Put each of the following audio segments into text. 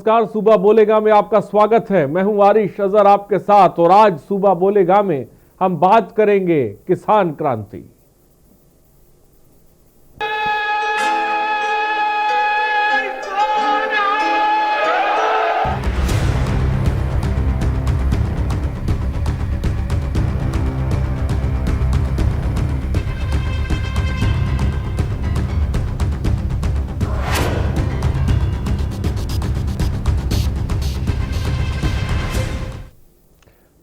नमस्कार, सूबा बोलेगा में आपका स्वागत है। मैं हूं वारिश अजहर आपके साथ और आज सूबा बोलेगा में हम बात करेंगे किसान क्रांति।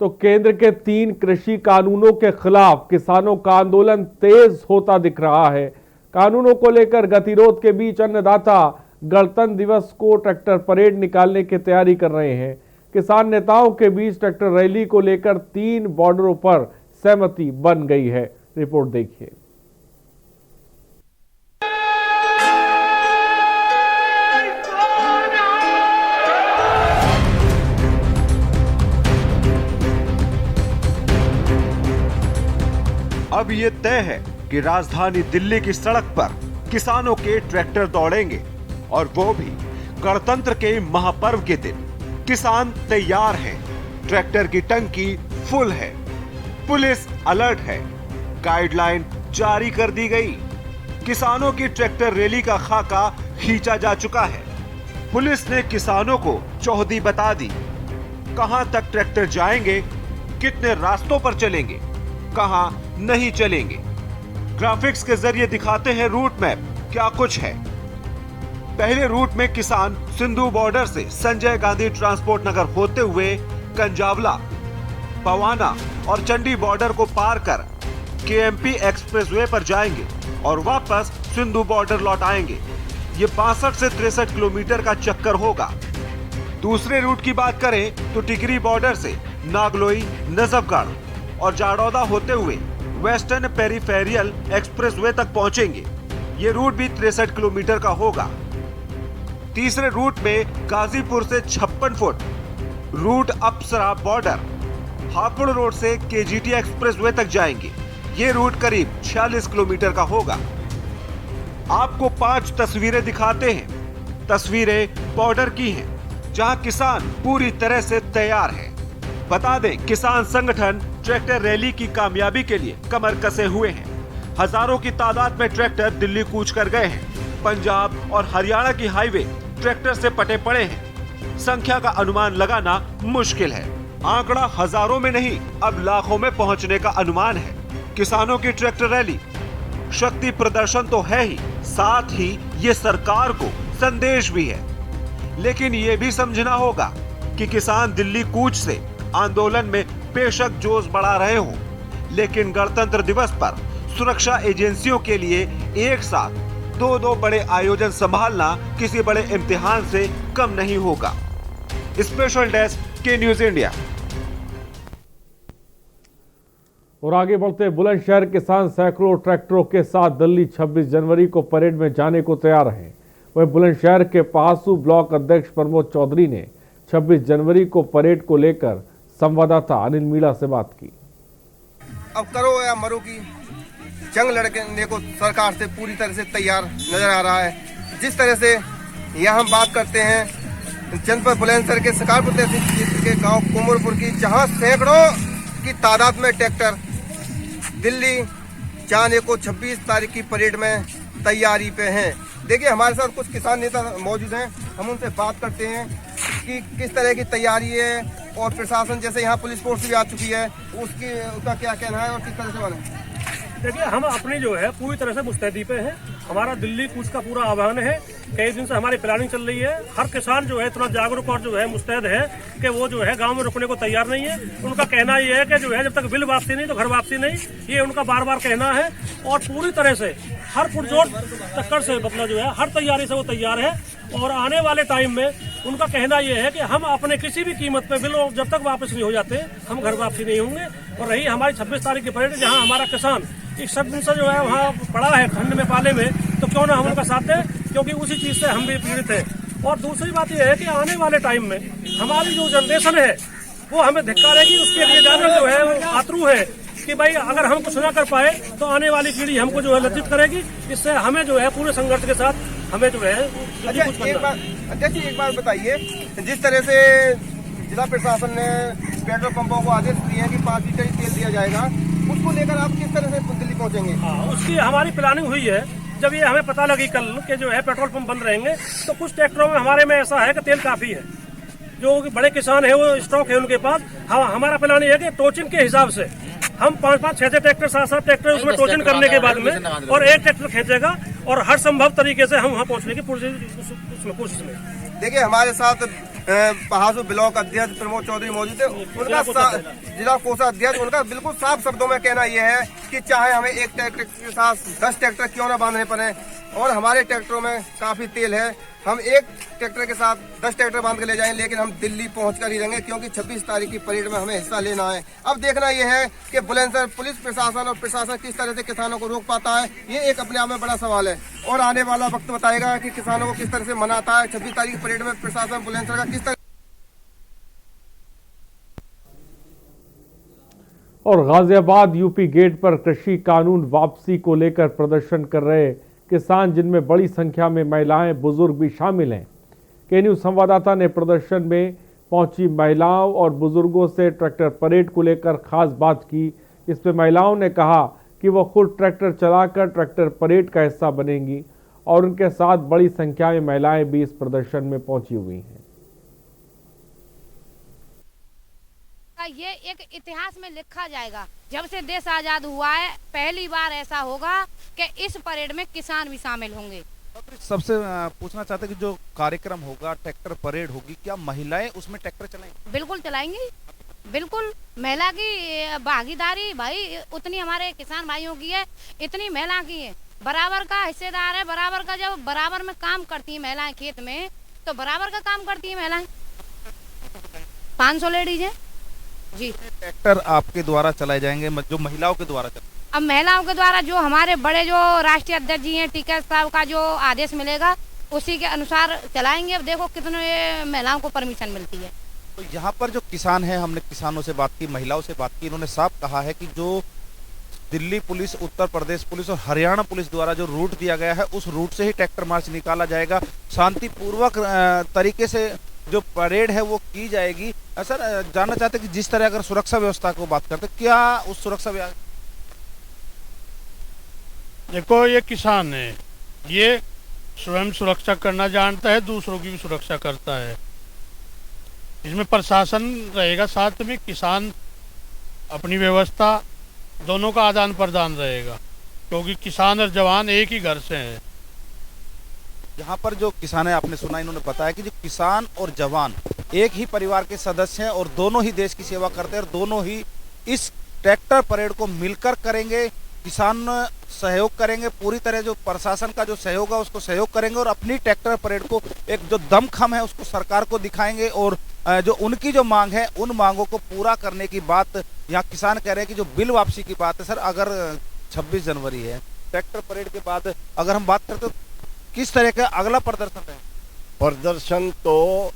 तो केंद्र के 3 कृषि कानूनों के खिलाफ किसानों का आंदोलन तेज होता दिख रहा है। कानूनों को लेकर गतिरोध के बीच अन्नदाता गणतंत्र दिवस को ट्रैक्टर परेड निकालने की तैयारी कर रहे हैं। किसान नेताओं के बीच ट्रैक्टर रैली को लेकर 3 बॉर्डरों पर सहमति बन गई है। रिपोर्ट देखिए। अब ये तय है कि राजधानी दिल्ली की सड़क पर किसानों के ट्रैक्टर दौड़ेंगे और वो भी गणतंत्र के महापर्व के दिन। किसान तैयार हैं, ट्रैक्टर की टंकी फुल है, पुलिस अलर्ट है, गाइडलाइन जारी कर दी गई। किसानों की ट्रैक्टर रैली का खाका खींचा जा चुका है। पुलिस ने किसानों को चौहदी बता दी। कहां तक ट्रैक्टर जाएंगे, कितने रास्तों पर चलेंगे, कहां नहीं चलेंगे। ग्राफिक्स के जरिए दिखाते हैं रूट मैप क्या कुछ है। पहले रूट में किसान सिंधु बॉर्डर से संजय गांधी ट्रांसपोर्ट नगर होते हुए कंजावला, पवाना और चंडी बॉर्डर को पार कर केएमपी एक्सप्रेसवे पर जाएंगे और वापस सिंधु बॉर्डर लौट आएंगे। ये 62 से 63 किलोमीटर का चक्कर होगा। दूसरे रूट की बात करें तो टिकरी बॉर्डर से नागलोई, नजफगढ़ और जाडौदा होते हुए वेस्टर्न पेरिफेरियल एक्सप्रेसवे तक पहुंचेंगे। ये रूट भी 63 किलोमीटर का होगा। तीसरे रूट में गाजीपुर से 56 फुट रूट अप्सरा बॉर्डर, हापुड़ रोड से केजीटी एक्सप्रेसवे तक जाएंगे। ये रूट करीब 46 किलोमीटर का होगा। आपको 5 तस्वीरें दिखाते हैं। तस्वीरें बॉर्डर की हैं, जहां किसान पूरी तरह से तैयार है। बता दें, किसान संगठन ट्रैक्टर रैली की कामयाबी के लिए कमर कसे हुए हैं। हजारों की तादाद में ट्रैक्टर दिल्ली कूच कर गए हैं। पंजाब और हरियाणा की हाईवे ट्रैक्टर से पटे पड़े हैं। संख्या का अनुमान लगाना मुश्किल है। आंकड़ा हजारों में नहीं, अब लाखों में पहुंचने का अनुमान है। किसानों की ट्रैक्टर रैली शक्ति प्रदर्शन तो है ही, साथ ही ये सरकार को संदेश भी है। लेकिन ये भी समझना होगा कि किसान दिल्ली कूच से आंदोलन में बेशक जोश बढ़ा रहे हो, लेकिन गणतंत्र दिवस पर सुरक्षा एजेंसियों के लिए एक साथ 2 बड़े आयोजन संभालना किसी बड़े इम्तिहान से कम नहीं होगा। स्पेशल डेस्क के न्यूज इंडिया। और आगे बढ़ते बुलंदशहर किसान सैकड़ों ट्रैक्टरों के साथ दिल्ली 26 जनवरी को परेड में जाने को तैयार हैं। वह बुलंदशहर के पासू ब्लॉक अध्यक्ष प्रमोद चौधरी ने 26 जनवरी को परेड को लेकर संवाददाता अनिल मीणा से बात की। अब करो या मरो की जंग लड़ने को सरकार से पूरी तरह से तैयार नजर आ रहा है। जिस तरह से यहाँ हम बात करते हैं जनपद बुलंदशहर के सकारपुर तहसील के गांव कुमरपुर की, जहां सैकड़ों की तादाद में ट्रैक्टर दिल्ली जाने को 26 तारीख की परेड में तैयारी पे हैं। देखिए, हमारे साथ कुछ किसान नेता मौजूद हैं, हम उनसे बात करते हैं कि किस तरह की तैयारी है और प्रशासन, जैसे यहाँ पुलिस फोर्स भी आ चुकी है, उसका क्या कहना है और किस तरह से बने। देखिए, हम अपनी जो है पूरी तरह से मुस्तैदी पे हैं। हमारा दिल्ली कूच का पूरा आह्वान है। कई दिन से हमारी प्लानिंग चल रही है। हर किसान जो है इतना जागरूक और जो है मुस्तैद है कि वो जो है गांव में रुकने को तैयार नहीं है। उनका कहना ये है कि जो है जब तक बिल वापसी नहीं तो घर वापसी नहीं, ये उनका बार बार कहना है। और पूरी तरह से हर पुरजोर टक्कर से मतलब जो है हर तैयारी से वो तैयार है। और आने वाले टाइम में उनका कहना यह है कि हम अपने किसी भी कीमत पे बिल जब तक वापस नहीं हो जाते हम घर वापसी नहीं होंगे। और रही हमारी 26 तारीख की परेड, जहां हमारा किसान इस सब दिन से जो है वहाँ पड़ा है खंड में पाले में, तो क्यों ना हम उनका साथ दें, क्योंकि उसी चीज से हम भी पीड़ित हैं। और दूसरी बात यह है कि आने वाले टाइम में हमारी जो जनरेशन है वो हमें धिक्कारेगी। उसके लिए ज्यादा जो है वो आतरू है कि भाई अगर हम कुछ ना कर पाए तो आने वाली पीढ़ी हमको जो है लज्जित करेगी। इससे हमें जो है पूरे संघर्ष के साथ हमें जो है अच्छा, कुछ एक करना बात अध्यक्ष जी, एक बात बताइए, जिस तरह से जिला प्रशासन ने पेट्रोल पंपों को आदेश दिए हैं कि 5 लीटर ही तेल दिया जाएगा, उसको लेकर आप किस तरह से दिल्ली पहुंचेंगे? हाँ, उसकी हमारी प्लानिंग हुई है। जब ये हमें पता लगी कल कि जो है पेट्रोल पंप बंद रहेंगे, तो कुछ ट्रैक्टरों में हमारे में ऐसा है कि तेल काफी है, जो बड़े किसान है वो स्टॉक है उनके पास। हमारा प्लान ये है कि टोचन के हिसाब से हम 5-5, 6-6 ट्रैक्टर, 7-7 ट्रैक्टर उसमें टोचन करने के बाद में और एक ट्रैक्टर खींचेगा और हर संभव तरीके से हम वहाँ पहुँचने की कोशिश में। देखिए, हमारे साथ पहासू ब्लॉक अध्यक्ष प्रमोद चौधरी मौजूद थे। उनका जिला कोषाध्यक्ष, उनका बिल्कुल साफ शब्दों में कहना यह है कि चाहे हमें एक ट्रैक्टर के साथ 10 ट्रैक्टर क्यों न बांधने पड़े, और हमारे ट्रैक्टरों में काफी तेल है, हम एक ट्रैक्टर के साथ 10 ट्रैक्टर बांध के ले जाएं, लेकिन हम दिल्ली पहुंचकर ही रहेंगे, क्योंकि 26 तारीख की परेड में हमें हिस्सा लेना है। अब देखना यह है कि बुलंदशहर पुलिस प्रशासन और प्रशासन किस तरह से किसानों को रोक पाता है, ये एक अपने आप में बड़ा सवाल है, और आने वाला वक्त बताएगा कि किसानों को किस तरह से मनाता है। 26 तारीख की परेड में प्रशासन बुलंदशहर का किस तरह। और गाजियाबाद यूपी गेट पर कृषि कानून वापसी को लेकर प्रदर्शन कर रहे किसान, जिनमें बड़ी संख्या में महिलाएं, बुजुर्ग भी शामिल हैं। के न्यूज़ संवाददाता ने प्रदर्शन में पहुंची महिलाओं और बुजुर्गों से ट्रैक्टर परेड को लेकर खास बात की। इसमें महिलाओं ने कहा कि वो खुद ट्रैक्टर चलाकर ट्रैक्टर परेड का हिस्सा बनेंगी, और उनके साथ बड़ी संख्या में महिलाएं भी इस प्रदर्शन में पहुंची हुई हैं। ये एक इतिहास में लिखा जाएगा। जब से देश आजाद हुआ है, पहली बार ऐसा होगा कि इस परेड में किसान भी शामिल होंगे। सबसे पूछना चाहते हैं कि जो कार्यक्रम होगा, ट्रैक्टर परेड होगी, क्या महिलाएं उसमें ट्रैक्टर चलाएंगी? बिल्कुल चलाएंगी, बिल्कुल। महिला की भागीदारी भाई उतनी हमारे किसान भाइयों की है, इतनी महिला की है। बराबर का हिस्सेदार है, बराबर का। जब बराबर में काम करती है महिलाएं खेत में, तो बराबर का काम करती है महिलाएं। 500 लेडीज है जी। ट्रैक्टर आपके द्वारा चलाए जाएंगे, जो महिलाओं के द्वारा चलाए? अब महिलाओं के द्वारा जो हमारे बड़े जो राष्ट्रीय अध्यक्ष जी हैं, टीका साहब का जो आदेश मिलेगा उसी के अनुसार चलाएंगे। अब देखो कितने महिलाओं को परमिशन मिलती है। तो यहाँ पर जो किसान है, हमने किसानों से बात की, महिलाओं से बात की, इन्होंने साफ कहा है कि जो दिल्ली पुलिस, उत्तर प्रदेश पुलिस और हरियाणा पुलिस द्वारा जो रूट दिया गया है, उस रूट से ही ट्रैक्टर मार्च निकाला जाएगा। शांतिपूर्वक तरीके से जो परेड है वो की जाएगी। सर, जानना चाहते हैं कि जिस तरह अगर सुरक्षा व्यवस्था को बात करते, क्या उस सुरक्षा व्यवस्था? देखो, ये किसान है, ये स्वयं सुरक्षा करना जानता है, दूसरों की भी सुरक्षा करता है। इसमें प्रशासन रहेगा साथ में, किसान अपनी व्यवस्था, दोनों का आदान प्रदान रहेगा, क्योंकि किसान और जवान एक ही घर से हैं। यहाँ पर जो किसान है, आपने सुना, इन्होंने बताया कि जो किसान और जवान एक ही परिवार के सदस्य हैं और दोनों ही देश की सेवा करते हैं, और दोनों ही इस ट्रैक्टर परेड को मिलकर करेंगे। किसान सहयोग करेंगे पूरी तरह, जो प्रशासन का जो सहयोग है उसको सहयोग करेंगे, और अपनी ट्रैक्टर परेड को एक जो दमखम है उसको सरकार को दिखाएंगे, और जो उनकी जो मांग है उन मांगों को पूरा करने की बात यहाँ किसान कह रहे हैं कि जो बिल वापसी की बात है। सर, अगर 26 जनवरी है, ट्रैक्टर परेड के बाद अगर हम बात करते तो किस तरह का अगला प्रदर्शन है? प्रदर्शन तो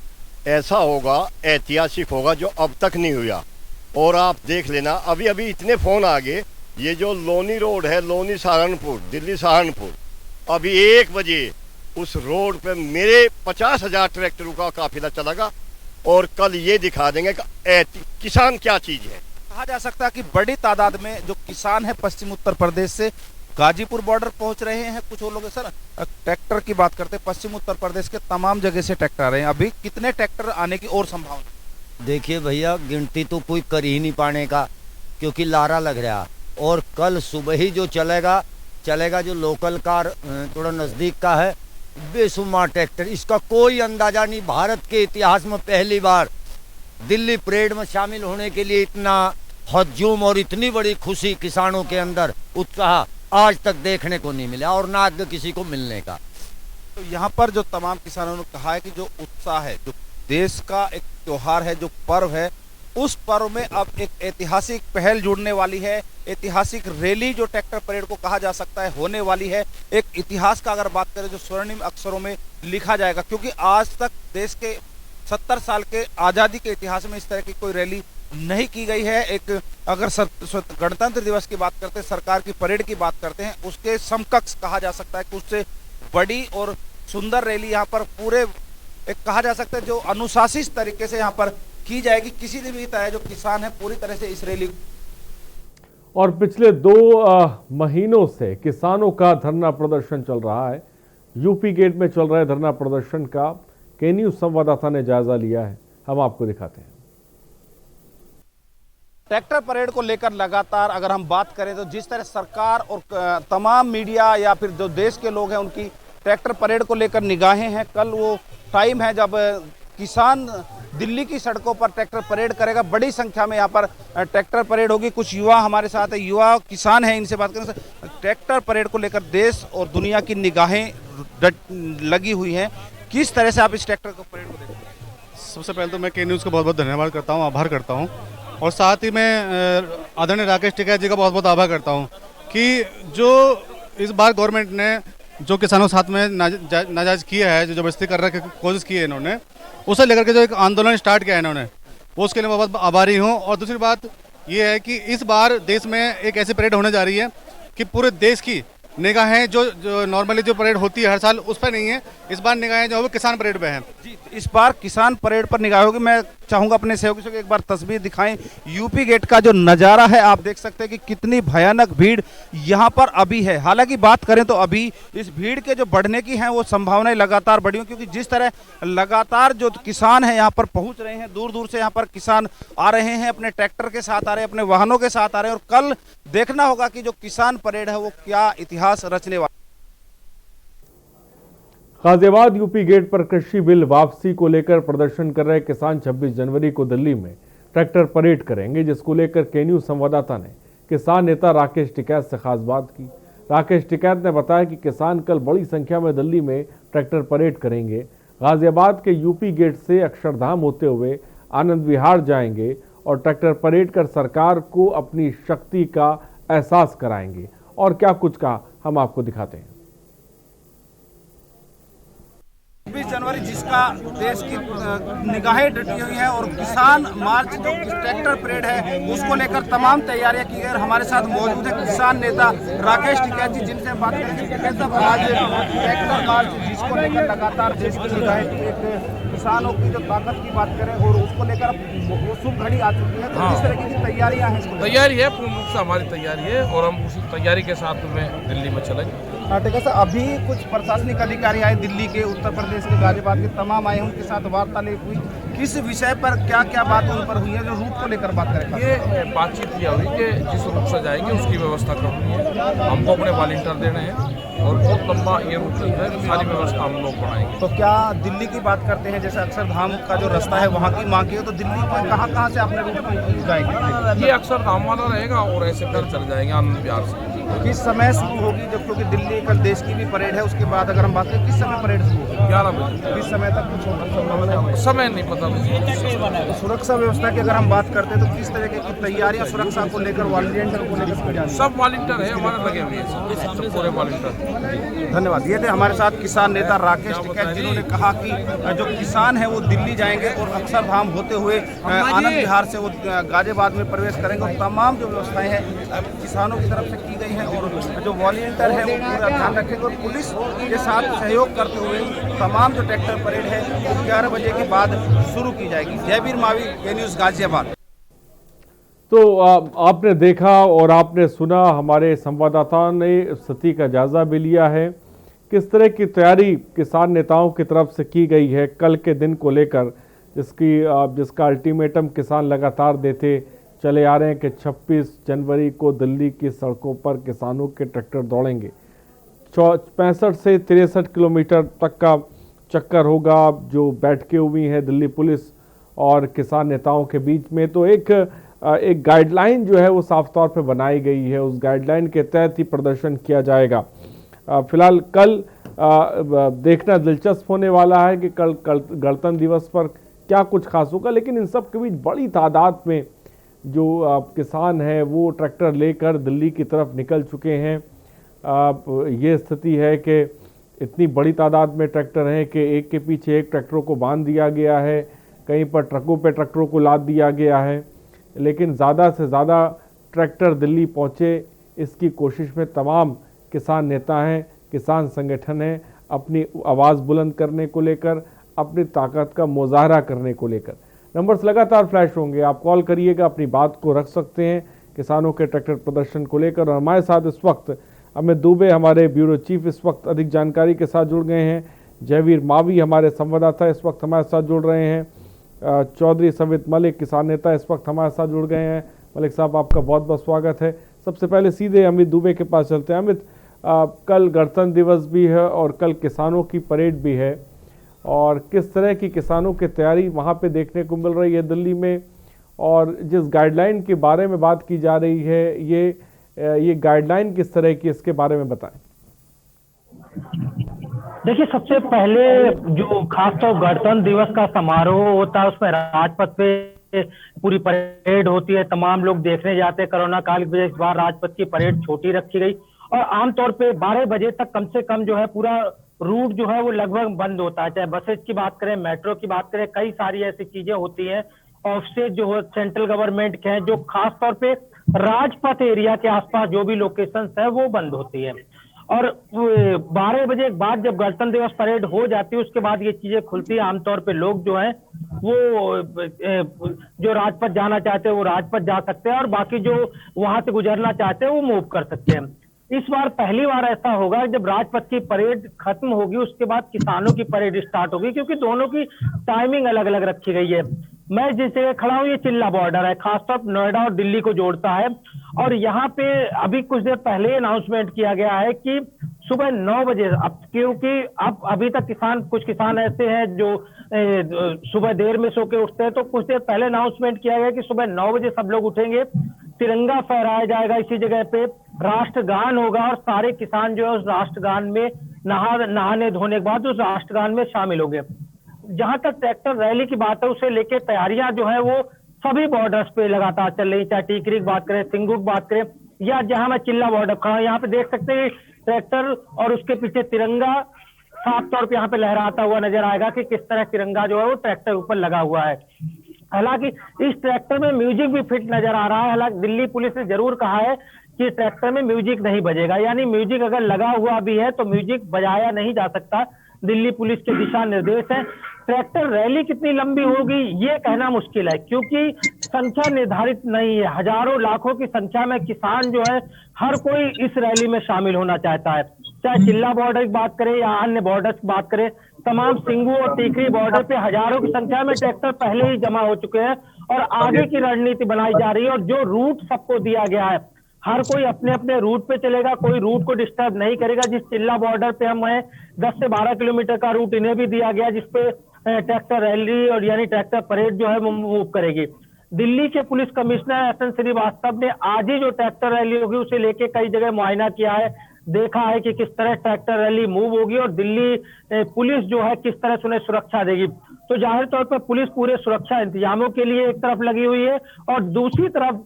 ऐसा होगा, ऐतिहासिक होगा, जो अब तक नहीं हुआ। और आप देख लेना, अभी अभी इतने फोन आ गए, ये जो लोनी रोड है, लोनी सहारनपुर, दिल्ली सहारनपुर, अभी 1 बजे उस रोड पे मेरे 50,000 ट्रैक्टरों का काफिला चलेगा, और कल ये दिखा देंगे कि किसान क्या चीज है। कहा जा सकता है कि बड़ी तादाद में जो किसान है पश्चिम उत्तर प्रदेश से गाजीपुर बॉर्डर पहुंच रहे हैं। कुछ और लोग, सर ट्रैक्टर की बात करते हैं, पश्चिम उत्तर प्रदेश के तमाम जगह से ट्रैक्टर आ रहे हैं। अभी कितने ट्रैक्टर आने की और संभावना? देखिए भैया, गिनती तो कोई कर ही नहीं पाने का, क्योंकि लारा लग रहा। और कल सुबह ही जो चलेगा जो लोकल कार थोड़ा नज़दीक का है, बेशुमार ट्रैक्टर। इसका कोई अंदाजा नहीं। भारत के इतिहास में पहली बार दिल्ली परेड में शामिल होने के लिए इतना हजूम और इतनी बड़ी खुशी किसानों के अंदर, उत्साह आज तक देखने को नहीं मिला, और ना आगे किसी को मिलने का। तो यहाँ पर जो तमाम किसानों ने कहा है कि जो उत्साह है, जो देश का एक त्योहार है, जो पर्व है, उस पर्व में अब एक ऐतिहासिक पहल जुड़ने वाली है। ऐतिहासिक रैली जो ट्रैक्टर परेड को कहा जा सकता है होने वाली है। एक इतिहास का अगर बात करें जो स्वर्णिम अक्षरों में लिखा जाएगा, क्योंकि आज तक देश के 70 साल के आज़ादी के इतिहास में इस तरह की कोई रैली नहीं की गई है। एक अगर गणतंत्र दिवस की बात करते हैं, सरकार की परेड की बात करते हैं, उसके समकक्ष कहा जा सकता है कि उससे बड़ी और सुंदर रैली यहाँ पर पूरे एक कहा जा सकता है जो अनुशासित तरीके से यहाँ पर की जाएगी। किसी ने भी जो किसान है पूरी तरह से इस रैली। और पिछले 2 महीनों से किसानों का धरना प्रदर्शन चल रहा है। यूपी गेट में चल रहे धरना प्रदर्शन का के न्यूज संवाददाता ने जायजा लिया है, हम आपको दिखाते हैं। ट्रैक्टर परेड को लेकर लगातार अगर हम बात करें तो जिस तरह सरकार और तमाम मीडिया या फिर जो देश के लोग हैं उनकी ट्रैक्टर परेड को लेकर निगाहें हैं। कल वो टाइम है जब किसान दिल्ली की सड़कों पर ट्रैक्टर परेड करेगा। बड़ी संख्या में यहाँ पर ट्रैक्टर परेड होगी। कुछ युवा हमारे साथ है, युवा किसान हैं, इनसे बात करें। ट्रैक्टर परेड को लेकर देश और दुनिया की निगाहें लगी हुई हैं। किस तरह से आप इस ट्रैक्टर को परेड को देखते हैं? सबसे पहले तो मैं के न्यूज़ का बहुत बहुत धन्यवाद करता हूँ, आभार करता हूँ, और साथ ही मैं आदरणीय राकेश टिकैत जी का बहुत बहुत आभार करता हूँ कि जो इस बार गवर्नमेंट ने जो किसानों के साथ में नाजायज किया है, जो जबरदस्ती करने की कोशिश की है इन्होंने, उसे लेकर के जो एक आंदोलन स्टार्ट किया है इन्होंने, वो उसके लिए मैं बहुत आभारी हूँ। और दूसरी बात ये है कि इस बार देश में एक ऐसी परेड होने जा रही है कि पूरे देश की निगाहें जो नॉर्मली जो परेड होती है हर साल उस पर नहीं है, इस बार निगाहें जो है वो किसान परेड पे हैं। जी, इस बार किसान परेड पर निगाह होगी। मैं चाहूंगा अपने सहयोगी से एक बार तस्वीर दिखाएं। यूपी गेट का जो नज़ारा है आप देख सकते हैं कि कितनी भयानक भीड़ यहाँ पर अभी है। हालांकि बात करें तो अभी इस भीड़ के जो बढ़ने की हैं वो संभावनाएं लगातार बढ़ी हैं, क्योंकि जिस तरह लगातार जो किसान हैं यहाँ पर पहुँच रहे हैं, दूर दूर से यहाँ पर किसान आ रहे हैं, अपने ट्रैक्टर के साथ आ रहे हैं, अपने वाहनों के साथ आ रहे हैं। और कल देखना होगा कि जो किसान परेड है वो क्या इतिहास रचने वाला। गाजियाबाद यूपी गेट पर कृषि बिल वापसी को लेकर प्रदर्शन कर रहे किसान 26 जनवरी को दिल्ली में ट्रैक्टर परेड करेंगे, जिसको लेकर के न्यूज संवाददाता ने किसान नेता राकेश टिकैत से खास बात की। राकेश टिकैत ने बताया कि किसान कल बड़ी संख्या में दिल्ली में ट्रैक्टर परेड करेंगे। गाजियाबाद के यूपी गेट से अक्षरधाम होते हुए आनंद विहार जाएंगे और ट्रैक्टर परेड कर सरकार को अपनी शक्ति का एहसास कराएंगे। और क्या कुछ कहा हम आपको दिखाते हैं। 26 जनवरी जिसका देश की निगाहें डटी हुई हैं और किसान मार्च जो ट्रैक्टर परेड है उसको लेकर तमाम तैयारियां की गई। और हमारे साथ मौजूद है किसान नेता राकेश टिकैत जी, जिनसे हम बात करेंगे। आज ट्रैक्टर मार्च जिसको लेकर लगातार देश की निगाहें किसानों की जो ताकत की बात करें और उसको लेकर वो शुभ घड़ी आ चुकी है, तो किस तरह की तैयारियां हैं? तैयारी है, पूर्ण रूप से हमारी तैयारी है और हम उसी तैयारी के साथ में दिल्ली में चलेंगे। ठीक है सर, अभी कुछ प्रशासनिक अधिकारी आए दिल्ली के, उत्तर प्रदेश के, गाजियाबाद के, तमाम आए, उनके साथ वार्तालाप हुई। किस विषय पर क्या क्या बात उन पर हुई है, जो रूट को लेकर बात करें? ये बातचीत किया हुई कि जिस रूट से जाएंगे उसकी व्यवस्था करनी है, हमको अपने वॉलंटियर देने हैं और बहुत लंबा ये रूट है, सारी व्यवस्था हम लोग बनाएंगे। तो क्या दिल्ली की बात करते हैं, जैसे अक्षरधाम का जो रास्ता है वहाँ की मांग की है, तो दिल्ली में कहाँ से अपने रूट में जाएंगे? ये अक्षरधाम वाला रहेगा और ऐसे फिर चल जाएंगे आनंद विहार से। किस समय शुरू होगी, जब क्योंकि दिल्ली कल देश की भी परेड है, उसके बाद अगर हम बात करें किस समय परेड शुरू होगी? 11 बजे। किस समय तक कुछ होगा? समय नहीं पता मुझे। तो सुरक्षा व्यवस्था की अगर हम बात करते हैं तो किस तरह की तैयारियां सुरक्षा को लेकर, वॉलंटियर को लेकर? सब वॉलंटियर है हमारे लगे हुए हैं, सब पूरे वॉलंटियर। धन्यवाद। ये थे हमारे साथ किसान नेता राकेश टिकैत, जिन्होंने कहा कि जो किसान है वो दिल्ली जाएंगे और अक्षरधाम होते हुए आनंद विहार से वो गाजियाबाद में प्रवेश करेंगे। और तमाम जो व्यवस्थाएं हैं किसानों की तरफ से की गई हैं और जो वॉलंटियर है वो पूरा ध्यान रखेंगे। और पुलिस के साथ सहयोग करते हुए तमाम जो ट्रैक्टर परेड है वो 11 बजे के बाद शुरू की जाएगी। जयवीर मावी, के न्यूज़ गाजियाबाद। तो आपने देखा और आपने सुना, हमारे संवाददाता ने स्थिति का जायजा भी लिया है, किस तरह की तैयारी किसान नेताओं की तरफ से की गई है कल के दिन को लेकर, जिसका अल्टीमेटम किसान लगातार देते चले आ रहे हैं कि 26 जनवरी को दिल्ली की सड़कों पर किसानों के ट्रैक्टर दौड़ेंगे। 65 से 63 किलोमीटर तक का चक्कर होगा, जो बैठकें हुई हैं दिल्ली पुलिस और किसान नेताओं के बीच में। तो एक गाइडलाइन जो है वो साफ तौर पे बनाई गई है, उस गाइडलाइन के तहत ही प्रदर्शन किया जाएगा। फिलहाल कल देखना दिलचस्प होने वाला है कि कल गणतंत्र दिवस पर क्या कुछ खास होगा। लेकिन इन सब के बीच बड़ी तादाद में जो किसान हैं वो ट्रैक्टर लेकर दिल्ली की तरफ निकल चुके हैं। ये स्थिति है कि इतनी बड़ी तादाद में ट्रैक्टर हैं कि एक के पीछे एक ट्रैक्टरों को बांध दिया गया है, कहीं पर ट्रकों पे ट्रैक्टरों को लाद दिया गया है। लेकिन ज़्यादा से ज़्यादा ट्रैक्टर दिल्ली पहुँचे, इसकी कोशिश में तमाम किसान नेता हैं, किसान संगठन हैं, अपनी आवाज़ बुलंद करने को लेकर, अपनी ताकत का मुजाहरा करने को लेकर। नंबर्स लगातार फ्लैश होंगे, आप कॉल करिएगा, अपनी बात को रख सकते हैं किसानों के ट्रैक्टर प्रदर्शन को लेकर। और हमारे साथ इस वक्त अमित दुबे हमारे ब्यूरो चीफ इस वक्त अधिक जानकारी के साथ जुड़ गए हैं। जयवीर मावी हमारे संवाददाता इस वक्त हमारे साथ जुड़ रहे हैं। चौधरी सवित मलिक किसान नेता इस वक्त हमारे साथ जुड़ गए हैं। मलिक साहब, आपका बहुत बहुत स्वागत है। सबसे पहले सीधे अमित दुबे के पास चलते हैं। अमित, कल गणतंत्र दिवस भी है और कल किसानों की परेड भी है, और किस तरह की किसानों की तैयारी वहाँ पे देखने को मिल रही है दिल्ली में, और जिस गाइडलाइन के बारे में बात की जा रही है ये गाइडलाइन किस तरह की, इसके बारे में बताएं। देखिए, सबसे पहले जो खासतौर गणतंत्र दिवस का समारोह होता है उसमें राजपथ पे पूरी परेड होती है, तमाम लोग देखने जाते हैं। कोरोना काल की वजह से इस बार राजपथ की परेड छोटी रखी गई और आमतौर पे 12 बजे तक कम से कम जो है पूरा रूट जो है वो लगभग बंद होता है। चाहे बसेज की बात करें, मेट्रो की बात करें, कई सारी ऐसी चीजें होती हैं ऑफिस जो है सेंट्रल गवर्नमेंट के हैं जो खास तौर पे राजपथ एरिया के आसपास जो भी लोकेशंस है वो बंद होती है। और 12 बजे के बाद जब गणतंत्र दिवस परेड हो जाती है उसके बाद ये चीजें खुलती है। आमतौर पे लोग जो हैं वो जो राजपथ जाना चाहते हैं वो राजपथ जा सकते हैं और बाकी जो वहां से गुजरना चाहते हैं वो मूव कर सकते हैं। इस बार पहली बार ऐसा होगा जब राजपथ की परेड खत्म होगी उसके बाद किसानों की परेड स्टार्ट होगी, क्योंकि दोनों की टाइमिंग अलग अलग रखी गई है। मैं जिस जगह खड़ा हूँ ये चिल्ला बॉर्डर है, खासतौर पर नोएडा और दिल्ली को जोड़ता है, और यहाँ पे अभी कुछ देर पहले अनाउंसमेंट किया गया है कि सुबह 9 बजे, अब क्योंकि अब अभी तक कुछ किसान ऐसे हैं जो सुबह देर में सो के उठते हैं, तो कुछ देर पहले अनाउंसमेंट किया गया कि सुबह 9 बजे सब लोग उठेंगे, तिरंगा फहराया जाएगा इसी जगह पे, राष्ट्रगान होगा और सारे किसान जो है उस राष्ट्रगान में नहाने धोने के बाद उस राष्ट्रगान में शामिल होंगे। जहां तक ट्रैक्टर रैली की बात है उसे लेके तैयारियां जो है वो सभी बॉर्डर्स पे लगातार चल रही, चाहे टीकरी की बात करें, सिंगू की बात करें, या जहां मैं चिल्ला बॉर्डर खड़ा हूं यहाँ पे देख सकते हैं ट्रैक्टर और उसके पीछे तिरंगा साफ तौर पे यहाँ पे लहराता हुआ नजर आएगा कि किस तरह तिरंगा जो है वो ट्रैक्टर ऊपर लगा हुआ है। हालांकि इस ट्रैक्टर में म्यूजिक भी फिट नजर आ रहा है। हालांकि दिल्ली पुलिस ने जरूर कहा है कि ट्रैक्टर में म्यूजिक नहीं बजेगा, यानी म्यूजिक अगर लगा हुआ भी है तो म्यूजिक बजाया नहीं जा सकता, दिल्ली पुलिस के दिशा निर्देश है। ट्रैक्टर रैली कितनी लंबी होगी ये कहना मुश्किल है, क्योंकि संख्या निर्धारित नहीं है। हजारों लाखों की संख्या में किसान जो है हर कोई इस रैली में शामिल होना चाहता है, चाहे चिल्ला बॉर्डर की बात करें या अन्य बॉर्डर की बात करें। तमाम सिंगू और टीकरी बॉर्डर पे हजारों की संख्या में ट्रैक्टर पहले ही जमा हो चुके हैं और आगे की रणनीति बनाई जा रही है। और जो रूट सबको दिया गया है, हर कोई अपने अपने रूट पे चलेगा, कोई रूट को डिस्टर्ब नहीं करेगा। जिस चिल्ला बॉर्डर पे हम हैं 10 से 12 किलोमीटर का रूट इन्हें भी दिया गया, जिसपे ट्रैक्टर रैली और यानी ट्रैक्टर परेड जो है वो मूव करेगी। दिल्ली के police commissioner S N Srivastava ने आज ही जो ट्रैक्टर रैली होगी उसे लेके कई जगह मुआयना किया है, देखा है कि किस तरह ट्रैक्टर रैली मूव होगी और दिल्ली पुलिस जो है किस तरह से उन्हें सुरक्षा देगी। तो जाहिर तौर पर पुलिस पूरे सुरक्षा इंतजामों के लिए एक तरफ लगी हुई है और दूसरी तरफ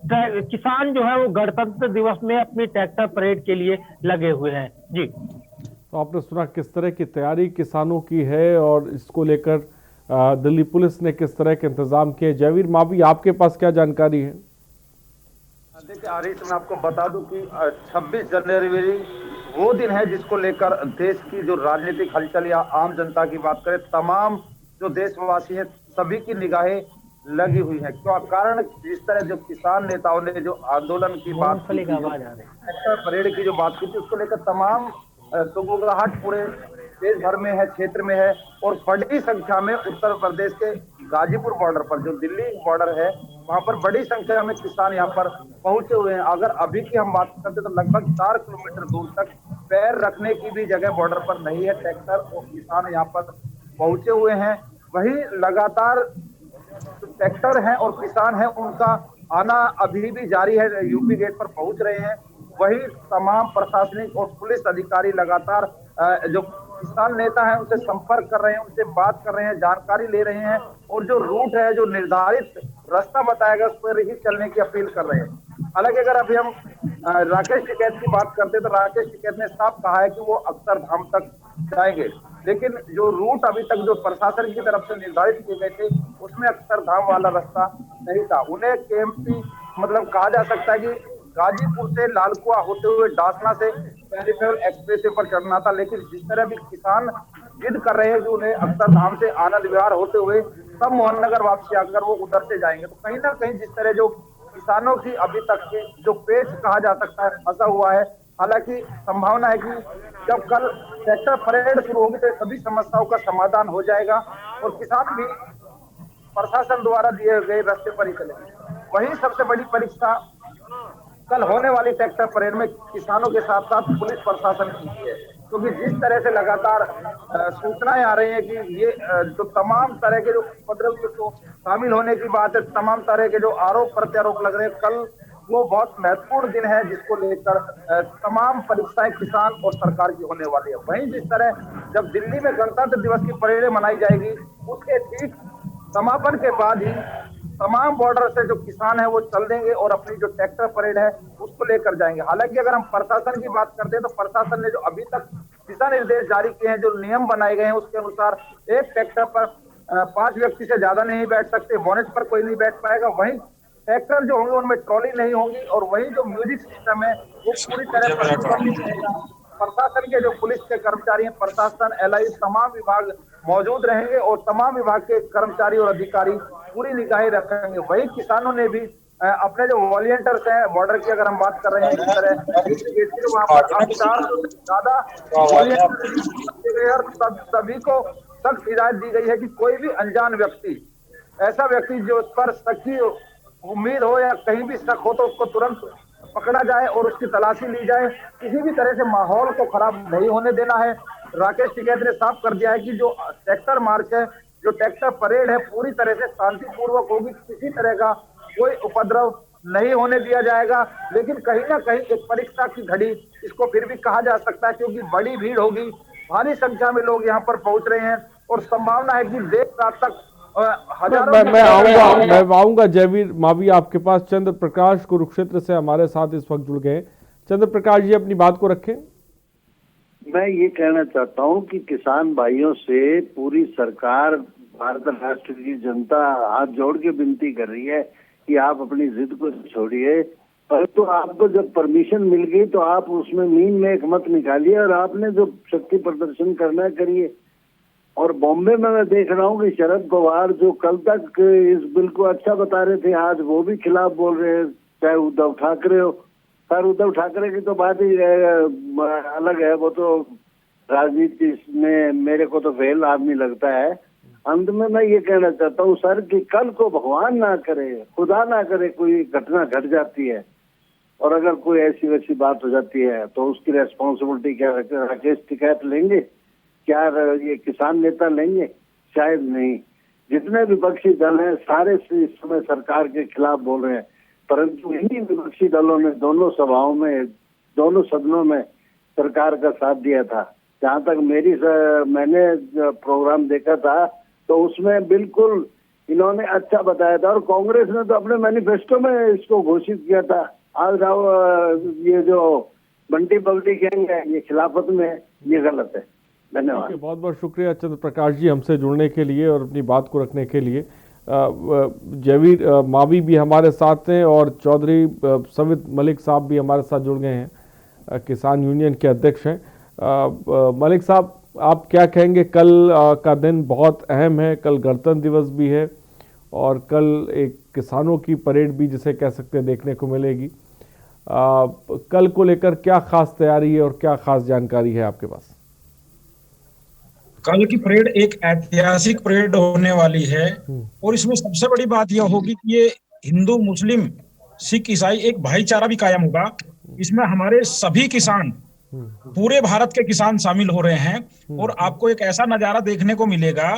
किसान जो है वो गणतंत्र दिवस में अपनी ट्रैक्टर परेड के लिए लगे हुए हैं। जी, तो आपने सुना किस तरह की तैयारी किसानों की है और इसको लेकर दिल्ली पुलिस ने किस तरह के इंतजाम किए। जयवीर मावी, आपके पास क्या जानकारी है? देखिए आरिफ, मैं आपको बता दूं कि 26 जनवरी वो दिन है जिसको लेकर देश की जो राजनीतिक हलचल या आम जनता की बात करें, तमाम जो देशवासी हैं सभी की निगाहें लगी हुई है। क्यों? कारण जिस तरह जो किसान नेताओं ने जो आंदोलन की बात की, परेड की जो बात की थी, उसको लेकर तमाम सुगबुगाहट पूरे देश भर में है, क्षेत्र में है और बड़ी संख्या में उत्तर प्रदेश के गाजीपुर बॉर्डर पर जो दिल्ली बॉर्डर है वहां पर बड़ी संख्या में किसान यहाँ पर पहुंचे हुए हैं। अगर अभी की हम बात करते तो लगभग 4 किलोमीटर दूर तक पैर रखने की भी जगह बॉर्डर पर नहीं है। ट्रैक्टर और किसान यहाँ पर पहुंचे हुए हैं। वही लगातार ट्रैक्टर हैं और किसान हैं उनका आना अभी भी जारी है, यूपी गेट पर पहुंच रहे हैं। वही तमाम प्रशासनिक और पुलिस अधिकारी लगातार जो किसान नेता हैं उनसे संपर्क कर रहे हैं, उनसे बात कर रहे हैं, जानकारी ले रहे हैं और जो रूट है, जो निर्धारित रास्ता बताया गया उस पर ही चलने की अपील कर रहे हैं। हालांकि अगर अभी हम राकेश टिकैत की बात करते हैं तो राकेश टिकैत ने साफ कहा है कि वो अक्षरधाम तक जाएंगे, लेकिन जो रूट अभी तक जो प्रशासन की तरफ से निर्धारित किए गए थे उसमें अक्षरधाम वाला रास्ता नहीं था। उन्हें केएमपी मतलब कहा जा सकता है कि गाजीपुर से लालकुआ होते हुए डासना से पेरीफेरल एक्सप्रेस वे पर चढ़ना था, लेकिन जिस तरह भी किसान जिद कर रहे हैं कि उन्हें अक्षरधाम से आनंद विहार होते हुए सब मोहन नगर वापसी आकर वो उधर से जाएंगे, तो कहीं ना कहीं जिस तरह जो किसानों की अभी तक की जो पेच कहा जा सकता है फंसा हुआ है। हालांकि संभावना है कि जब कल ट्रैक्टर परेड शुरू होगी तो सभी समस्याओं का समाधान हो जाएगा और किसान भी प्रशासन द्वारा दिए गए रास्ते पर ही चलेंगे। वही सबसे बड़ी परीक्षा कल होने वाली ट्रैक्टर परेड में किसानों के साथ साथ पुलिस प्रशासन की है, क्योंकि जिस तरह से लगातार सूचनाएं आ रही हैं कि ये जो तमाम तरह के जो उपद्रव को शामिल होने की बात है, तमाम तरह के जो आरोप प्रत्यारोप लग रहे हैं, कल वो बहुत महत्वपूर्ण दिन है जिसको लेकर तमाम परीक्षाएं किसान और सरकार की होने वाली है। वहीं जिस तरह जब दिल्ली में गणतंत्र दिवस की परेड मनाई जाएगी, उसके ठीक समापन के बाद ही तमाम बॉर्डर से जो किसान है वो चल देंगे और अपनी जो ट्रैक्टर परेड है उसको लेकर जाएंगे। हालांकि अगर हम प्रशासन की बात करते हैं तो प्रशासन ने जो अभी तक दिशा निर्देश जारी किए हैं, जो नियम बनाए गए हैं, उसके अनुसार एक ट्रैक्टर पर 5 व्यक्ति से ज्यादा नहीं बैठ सकते, बोनेट पर कोई नहीं बैठ पाएगा। वहीं ट्रैक्टर जो होंगे उनमें ट्रॉली नहीं होंगी और वही जो म्यूजिक सिस्टम है वो पूरी तरह प्रतिबंधित रहेगा। प्रशासन के जो पुलिस के कर्मचारी हैं, प्रशासन, एलआई, तमाम विभाग मौजूद रहेंगे और तमाम विभाग के कर्मचारी और अधिकारी पूरी निगाहें रखेंगे। वही किसानों ने भी अपने जो वॉलंटियर्स हैं बॉर्डर की अगर हम बात कर रहे हैं, जिस तरह वहाँ पर अब 400 से ज्यादा वॉलंटियर सभी को सख्त हिदायत दी गई है कि कोई भी अनजान व्यक्ति, ऐसा व्यक्ति जो उस पर शक की उम्मीद हो या कहीं भी शक हो तो उसको तुरंत पकड़ा जाए और उसकी तलाशी ली जाए। किसी भी तरह से माहौल को खराब नहीं होने देना है। राकेश टिकैत ने साफ कर दिया है कि जो ट्रैक्टर मार्च है, जो ट्रैक्टर परेड है, पूरी तरह से शांतिपूर्वक होगी, किसी तरह का कोई उपद्रव नहीं होने दिया जाएगा। लेकिन कहीं ना कहीं एक परीक्षा की घड़ी इसको फिर भी कहा जा सकता है, क्योंकि बड़ी भीड़ होगी, भारी संख्या में लोग यहाँ पर पहुंच रहे हैं और संभावना है कि देर रात तक मैं आऊंगा। जयवीर मावी आपके पास। चंद्र प्रकाश कुरुक्षेत्र से हमारे साथ इस वक्त जुड़ गए। चंद्र प्रकाश जी अपनी बात को रखें। मैं ये कहना चाहता हूँ कि किसान भाइयों से पूरी सरकार, भारत राष्ट्र की जनता हाथ जोड़ के विनती कर रही है कि आप अपनी जिद को छोड़िए, परंतु आपको जब परमिशन मिल गई तो आप उसमें मीन में एक मत निकालिए और आपने जो शक्ति प्रदर्शन करना है करिए। और बॉम्बे में मैं देख रहा हूँ कि शरद पवार जो कल तक इस बिल को अच्छा बता रहे थे, आज वो भी खिलाफ बोल रहे हैं, चाहे उद्धव ठाकरे हो। सर उद्धव ठाकरे की तो बात ही अलग है, वो तो राजनीति में मेरे को तो फेल आदमी लगता है। अंत में मैं ये कहना चाहता हूँ सर कि कल को भगवान ना करे, खुदा ना करे, कोई घटना घट जाती है और अगर कोई ऐसी वैसी बात हो जाती है तो उसकी रेस्पॉन्सिबिलिटी क्या राकेश टिकैत लेंगे? क्या ये किसान नेता लेंगे? शायद नहीं। जितने विपक्षी दल हैं सारे इस समय सरकार के खिलाफ बोल रहे हैं, परंतु इन्हीं विपक्षी दलों ने दोनों सभाओं में, दोनों सदनों में सरकार का साथ दिया था। जहाँ तक मैंने प्रोग्राम देखा था तो उसमें बिल्कुल इन्होंने अच्छा बताया था और कांग्रेस ने तो अपने मैनिफेस्टो में इसको घोषित किया था। आज ये जो बंटी बल्टी गैंग है ये खिलाफत में, ये गलत है। धन्यवाद। बहुत बहुत शुक्रिया चंद्र प्रकाश जी हमसे जुड़ने के लिए और अपनी बात को रखने के लिए। जयवीर मावी भी हमारे साथ हैं और चौधरी सवित मलिक साहब भी हमारे साथ जुड़ गए हैं, किसान यूनियन के अध्यक्ष हैं। मलिक साहब आप क्या कहेंगे? कल का दिन बहुत अहम है, कल गणतंत्र दिवस भी है और कल एक किसानों की परेड भी जिसे कह सकते हैं देखने को मिलेगी। कल को लेकर क्या खास तैयारी है और क्या खास जानकारी है आपके पास? कल की परेड एक ऐतिहासिक परेड होने वाली है और इसमें सबसे बड़ी बात यह होगी कि ये हिंदू, मुस्लिम, सिख, ईसाई एक भाईचारा भी कायम होगा। इसमें हमारे सभी किसान, पूरे भारत के किसान शामिल हो रहे हैं और आपको एक ऐसा नजारा देखने को मिलेगा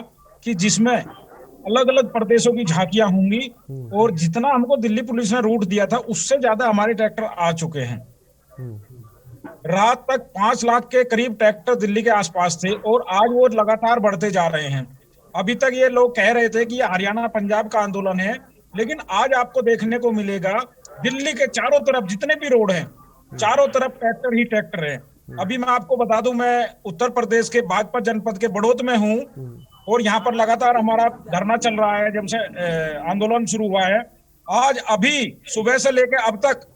कि जिसमें अलग अलग प्रदेशों की झांकियां होंगी और जितना हमको दिल्ली पुलिस ने रूट दिया था उससे ज्यादा हमारे ट्रैक्टर आ चुके हैं। रात तक 5 लाख के करीब ट्रैक्टर दिल्ली के आसपास थे और आज वो लगातार बढ़ते जा रहे हैं। अभी तक ये लोग कह रहे थे कि ये हरियाणा पंजाब का आंदोलन है, लेकिन आज आपको देखने को मिलेगा दिल्ली के चारों तरफ जितने भी रोड हैं, चारों तरफ ट्रैक्टर ही ट्रैक्टर है। अभी मैं आपको बता दूं, मैं उत्तर प्रदेश के बागपत जनपद के बड़ौत में हूं और यहाँ पर लगातार हमारा धरना चल रहा है जब से आंदोलन शुरू हुआ है। आज अभी सुबह से लेकर अब तक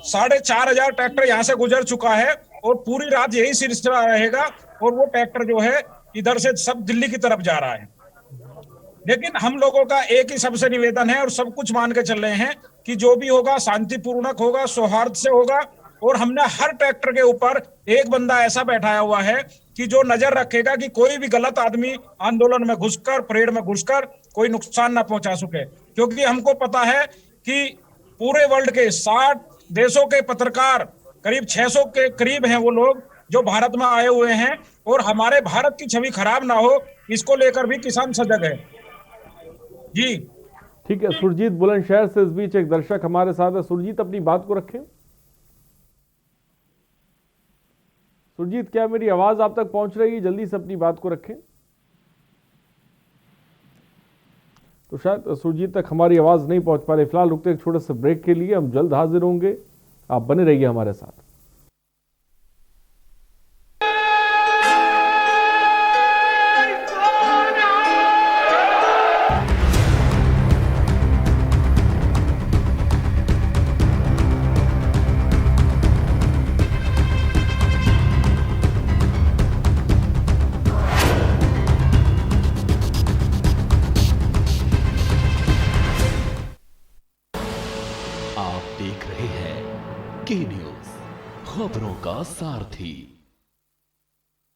4,500 ट्रैक्टर यहाँ से गुजर चुका है और पूरी रात यही सिलसिला रहेगा और वो ट्रैक्टर जो है इधर से सब दिल्ली की तरफ जा रहा है। लेकिन हम लोगों का एक ही सबसे निवेदन है और सब कुछ मान के चल रहे हैं कि जो भी होगा शांतिपूर्वक होगा, सौहार्द से होगा। और हमने हर ट्रैक्टर के ऊपर एक बंदा ऐसा बैठाया हुआ है कि जो नजर रखेगा कि कोई भी गलत आदमी आंदोलन में घुसकर, परेड में घुसकर कोई नुकसान ना पहुंचा सके। क्योंकि हमको पता है कि पूरे वर्ल्ड के 60 देशों के पत्रकार, करीब 600 के करीब हैं वो लोग जो भारत में आए हुए हैं, और हमारे भारत की छवि खराब ना हो इसको लेकर भी किसान सजग है। जी ठीक है। सुरजीत बुलंदशहर से इस बीच एक दर्शक हमारे साथ है। सुरजीत, अपनी बात को रखें। सुरजीत, क्या मेरी आवाज आप तक पहुंच रही है? जल्दी से अपनी बात को रखें। तो शायद सुरजीत तक हमारी आवाज नहीं पहुंच पा रही। फिलहाल रुकते एक छोटे से ब्रेक के लिए, हम जल्द हाजिर होंगे, आप बने रहिए हमारे साथ। खबरों का सारथी।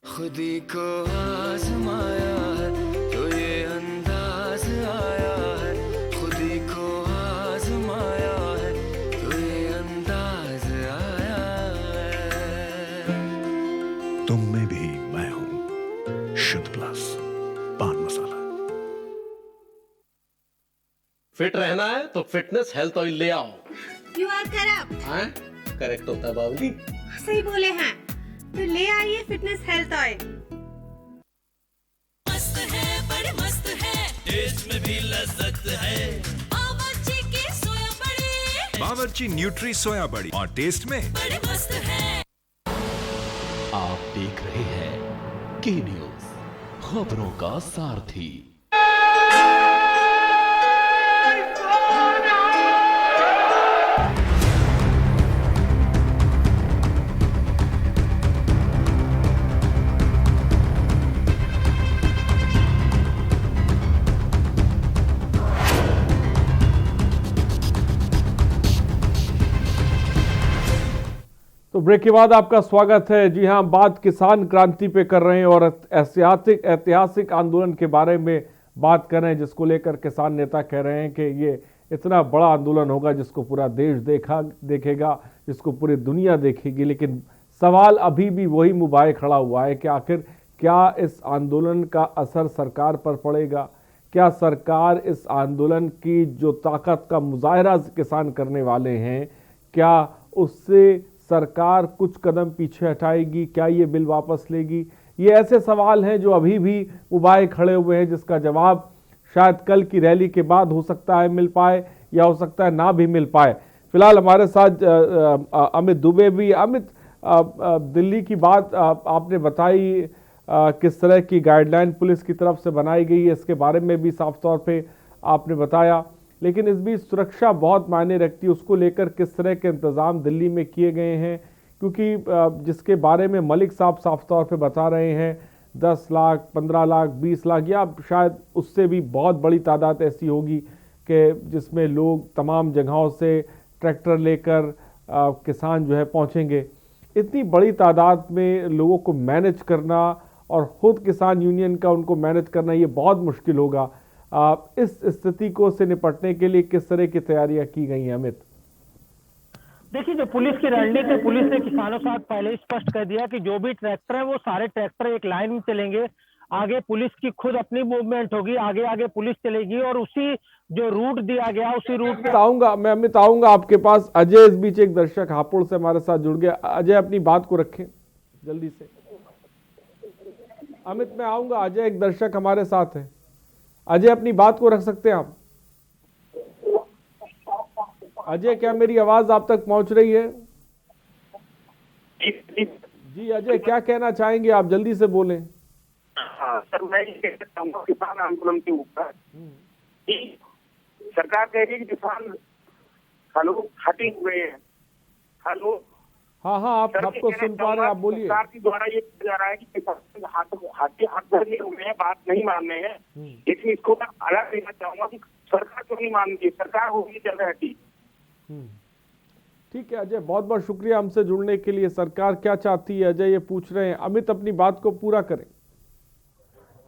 खुदी को आजमाया है तो ये अंदाज आया है, खुदी को आजमाया है तो ये अंदाज आया है। तुम में भी मैं हूं, शुद्ध प्लस पान मसाला। फिट रहना है तो फिटनेस हेल्थ ऑयल ले आओ। You are corrupt. हाँ, करेक्ट होता है बाबूजी। सही बोले हैं, तो ले आइए फिटनेस हेल्थ ऑयल। मस्त है, बड़े मस्त है, टेस्ट में भी लज्जत है। बावर्ची की सोया बड़ी, बावर्ची न्यूट्री सोया बड़ी, और टेस्ट में बड़े मस्त है। आप देख रहे हैं के न्यूज, खबरों का सारथी। तो ब्रेक के बाद आपका स्वागत है। जी हां, बात किसान क्रांति पे कर रहे हैं और ऐतिहासिक आंदोलन के बारे में बात कर रहे हैं, जिसको लेकर किसान नेता कह रहे हैं कि ये इतना बड़ा आंदोलन होगा जिसको पूरा देश देखेगा, जिसको पूरी दुनिया देखेगी। लेकिन सवाल अभी भी वही मुबाए खड़ा हुआ है कि आखिर क्या इस आंदोलन का असर सरकार पर पड़ेगा? क्या सरकार इस आंदोलन की जो ताकत का मुजाहरा किसान करने वाले हैं, क्या उससे सरकार कुछ कदम पीछे हटाएगी? क्या ये बिल वापस लेगी? ये ऐसे सवाल हैं जो अभी भी उबाए खड़े हुए हैं, जिसका जवाब शायद कल की रैली के बाद हो सकता है मिल पाए या हो सकता है ना भी मिल पाए। फिलहाल हमारे साथ अमित दुबे भी। अमित, दिल्ली की बात आपने बताई, किस तरह की गाइडलाइन पुलिस की तरफ से बनाई गई है इसके बारे में भी साफ तौर पे आपने बताया। लेकिन इस बीच सुरक्षा बहुत मायने रखती है, उसको लेकर किस तरह के इंतजाम दिल्ली में किए गए हैं? क्योंकि जिसके बारे में मलिक साहब साफ तौर पे बता रहे हैं 10 लाख, 15 लाख, 20 लाख या शायद उससे भी बहुत बड़ी तादाद ऐसी होगी कि जिसमें लोग तमाम जगहों से ट्रैक्टर लेकर किसान जो है पहुंचेंगे। इतनी बड़ी तादाद में लोगों को मैनेज करना और खुद किसान यूनियन का उनको मैनेज करना ये बहुत मुश्किल होगा। इस स्थिति को से निपटने के लिए किस तरह की तैयारियां की गई हैं अमित? देखिए, जो पुलिस की रणनीति, पुलिस ने किसानों के साथ पहले ही स्पष्ट कर दिया कि जो भी ट्रैक्टर है वो सारे ट्रैक्टर एक लाइन में चलेंगे। आगे पुलिस की खुद अपनी मूवमेंट होगी, आगे आगे पुलिस चलेगी और उसी जो रूट दिया गया उसी रूट पे आऊंगा मैं। अमित, आऊंगा आपके पास। अजय इस बीच एक दर्शक हापुड़ से हमारे साथ जुड़ गया। अजय, अपनी बात को रखें जल्दी से। अमित, मैं आऊंगा। अजय एक दर्शक हमारे साथ है। अजय, अपनी बात को रख सकते हैं आप? अजय, क्या मेरी आवाज आप तक पहुंच रही है? जी अजय, क्या कहना चाहेंगे आप? जल्दी से बोलें। हाँ सर, मैं ये कहना चाहूँगा किसान आंदोलन के ऊपर कि सरकार कह रही है कि किसान हटे हुए हैं, हेलो। हाँ हाँ, आपको सुन पा रहे हैं, आप बोलिए। सरकार के द्वारा ये किया जा रहा है कि हाथ धरने हुए हैं, बात नहीं मान रहे हैं, लेकिन इसको मैं अलग देना चाहूंगा कि सरकार क्यों नहीं मान रही है, सरकार होगी चल रही थी। ठीक है अजय, बहुत बहुत शुक्रिया हमसे जुड़ने के लिए। सरकार क्या चाहती है अजय ये पूछ रहे हैं। अमित अपनी बात को पूरा करें।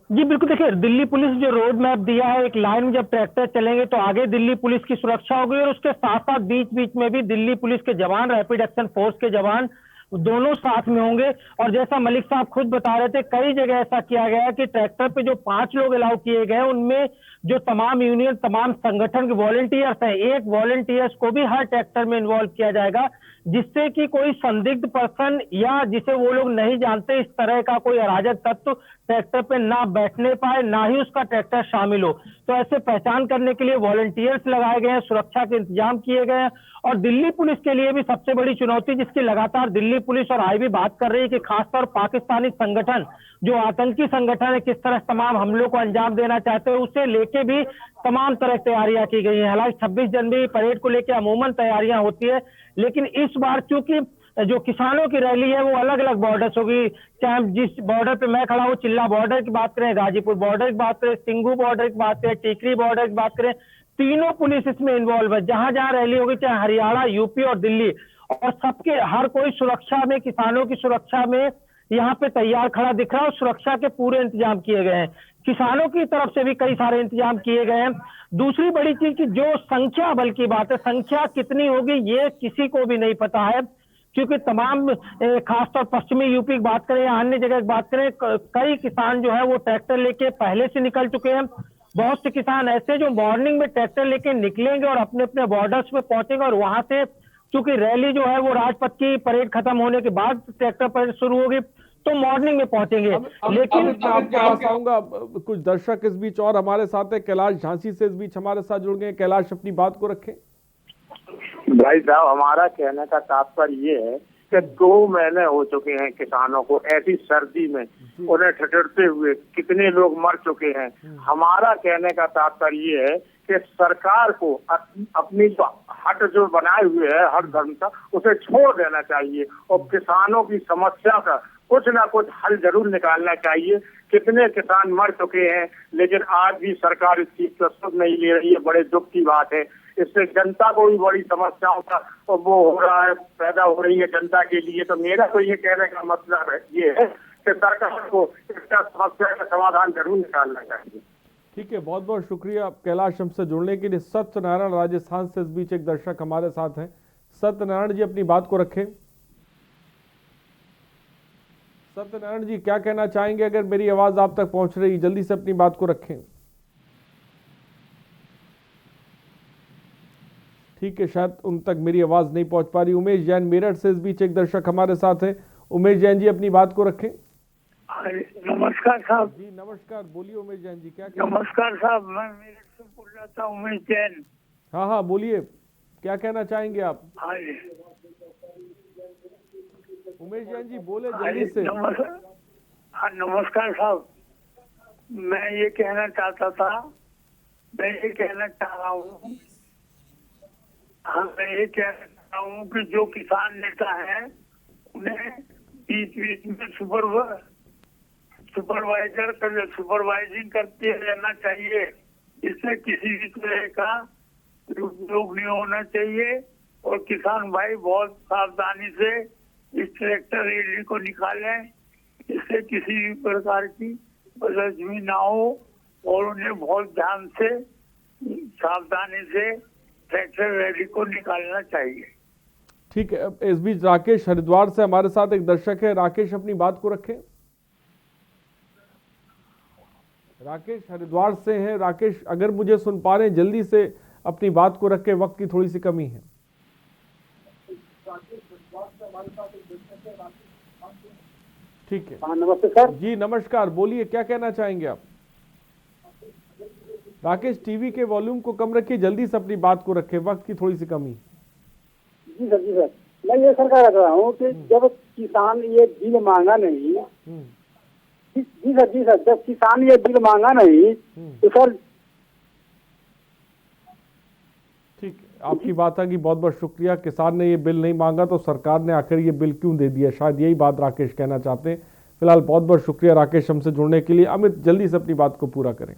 जी बिल्कुल, देखिए दिल्ली पुलिस जो रोड मैप दिया है, एक लाइन में जब ट्रैक्टर चलेंगे तो आगे दिल्ली पुलिस की सुरक्षा होगी और उसके साथ साथ बीच बीच में भी दिल्ली पुलिस के जवान, रैपिड एक्शन फोर्स के जवान दोनों साथ में होंगे। और जैसा मलिक साहब खुद बता रहे थे, कई जगह ऐसा किया गया है कि ट्रैक्टर पे जो 5 लोग अलाउ किए गए हैं उनमें जो तमाम यूनियन, तमाम संगठन के वॉलंटियर्स हैं, एक वॉलंटियर्स को भी हर ट्रैक्टर में इन्वॉल्व किया जाएगा, जिससे कि कोई संदिग्ध पर्सन या जिसे वो लोग नहीं जानते इस तरह का कोई अराजक तत्व ट्रैक्टर पे ना बैठने पाए, ना ही उसका ट्रैक्टर शामिल हो। तो ऐसे पहचान करने के लिए वॉलंटियर्स लगाए गए हैं, सुरक्षा के इंतजाम किए गए हैं। और दिल्ली पुलिस के लिए भी सबसे बड़ी चुनौती, जिसकी लगातार दिल्ली पुलिस और आईबी बात कर रही है कि खासतौर पाकिस्तानी संगठन, जो आतंकी संगठन है, किस तरह तमाम हमलों को अंजाम देना चाहते हैं, उसे लेके भी तमाम तरह तैयारियां की गई हैं। हालांकि 26 जनवरी परेड को लेकर अमूमन तैयारियां होती है, लेकिन इस बार चूंकि जो किसानों की रैली है वो अलग अलग बॉर्डर्स होगी, चाहे जिस बॉर्डर पे मैं खड़ा हूँ, चिल्ला बॉर्डर की बात करें, गाजीपुर बॉर्डर की बात करें, सिंघू बॉर्डर की बात करें, टीकरी बॉर्डर की बात करें, तीनों पुलिस इसमें इन्वॉल्व है। जहां जहां रैली होगी, चाहे हरियाणा, यूपी और दिल्ली, और सबके हर कोई सुरक्षा में, किसानों की सुरक्षा में यहाँ पे तैयार खड़ा दिख रहा है और सुरक्षा के पूरे इंतजाम किए गए हैं। किसानों की तरफ से भी कई सारे इंतजाम किए गए हैं। दूसरी बड़ी चीज की जो संख्या बल की बात है, संख्या कितनी होगी ये किसी को भी नहीं पता है, क्योंकि तमाम खासतौर पश्चिमी यूपी की बात करें या अन्य जगह की बात करें, कई किसान जो है वो ट्रैक्टर लेके पहले से निकल चुके हैं। बहुत से किसान ऐसे जो मॉर्निंग में ट्रैक्टर लेके निकलेंगे और अपने अपने बॉर्डर्स पे पहुंचेंगे, और वहां से चूंकि रैली जो है वो राजपथ की परेड खत्म होने के बाद ट्रैक्टर परेड शुरू होगी, तो मॉर्निंग में पहुंचेंगे। लेकिन मैं आपके पास आऊंगा, कुछ दर्शक इस बीच और हमारे साथ है। कैलाश झांसी से इस बीच हमारे साथ जुड़ गए। कैलाश अपनी बात को रखें। भाई साहब, हमारा कहने का तात्पर्य ये है कि 2 महीने हो चुके हैं किसानों को ऐसी सर्दी में उन्हें ठठरते हुए, कितने लोग मर चुके हैं। हमारा कहने का तात्पर्य ये है कि सरकार को अपनी जो हट जो बनाए हुए है हर धर्म का, उसे छोड़ देना चाहिए और किसानों की समस्या का कुछ ना कुछ हल जरूर निकालना चाहिए। कितने किसान मर चुके हैं, लेकिन आज भी सरकार इस चीज का सुध नहीं ले रही है। बड़े दुख की बात है। इससे जनता को भी बड़ी समस्याओं का वो हो रहा है, पैदा हो रही है जनता के लिए। तो मेरा तो ये कहने का मतलब है ये है कि सरकार को इसका समस्या का समाधान जरूर निकालना चाहिए। ठीक है, बहुत बहुत शुक्रिया कैलाश हमसे जुड़ने के लिए। सत्यनारायण राजस्थान से इस बीच एक दर्शक हमारे साथ हैं। सत्यनारायण जी अपनी बात को रखें। सत्यनारायण जी क्या कहना चाहेंगे? अगर मेरी आवाज आप तक पहुंच रही, जल्दी से अपनी बात को रखें। ठीक है, शायद उन तक मेरी आवाज नहीं पहुंच पा रही। उमेश जैन मेरठ से इस बीच एक दर्शक हमारे साथ है। उमेश जैन जी अपनी बात को रखें। नमस्कार साहब। जी नमस्कार, बोलिए उमेश जैन जी क्या नमस्कार साहब, मैं मेरठ से बोल रहा था, उमेश जैन। हाँ हाँ बोलिए, क्या कहना चाहेंगे आप? हाँ उमेश जैन जी बोले जल्दी से। नमस्कार साहब, मैं ये कहना चाहता था, मैं ये कहना चाह रहा हूँ, मैं ये कहना चाह रहा हूँ कि जो किसान नेता है उन्हें बीच बीच में सुपरवाइजिंग करते रहना चाहिए। इससे किसी भी तरह का उपयोग नहीं होना चाहिए और किसान भाई बहुत सावधानी से इस ट्रैक्टर रैली को निकालें, इससे किसी भी प्रकार की बदहजमी ना हो और उन्हें बहुत ध्यान से सावधानी से ट्रैक्टर रैली को निकालना चाहिए। ठीक है, इस बीच राकेश हरिद्वार से हमारे साथ एक दर्शक है। राकेश अपनी बात को रखें। राकेश हरिद्वार से हैं। राकेश अगर मुझे सुन पा रहे हैं जल्दी से अपनी बात को रखें, वक्त की थोड़ी सी कमी है। ठीक है, नमस्ते सर। जी नमस्कार, बोलिए क्या कहना चाहेंगे आप? राकेश टीवी के वॉल्यूम को कम रखिए, जल्दी से अपनी बात को रखें, वक्त की थोड़ी सी कमी। जी सर, मैं ये सर कह रहा हूँ कि जब किसान ये बिल मांगा नहीं, जी सर, जब किसान ये बिल मांगा नहीं तो सर। ठीक, आपकी बात है कि बहुत बहुत शुक्रिया। किसान ने ये बिल नहीं मांगा तो सरकार ने आखिर ये बिल क्यों दे दिया, शायद यही बात राकेश कहना चाहते हैं। फिलहाल बहुत बहुत शुक्रिया राकेश हमसे जुड़ने के लिए। अमित जल्दी से अपनी बात को पूरा करें।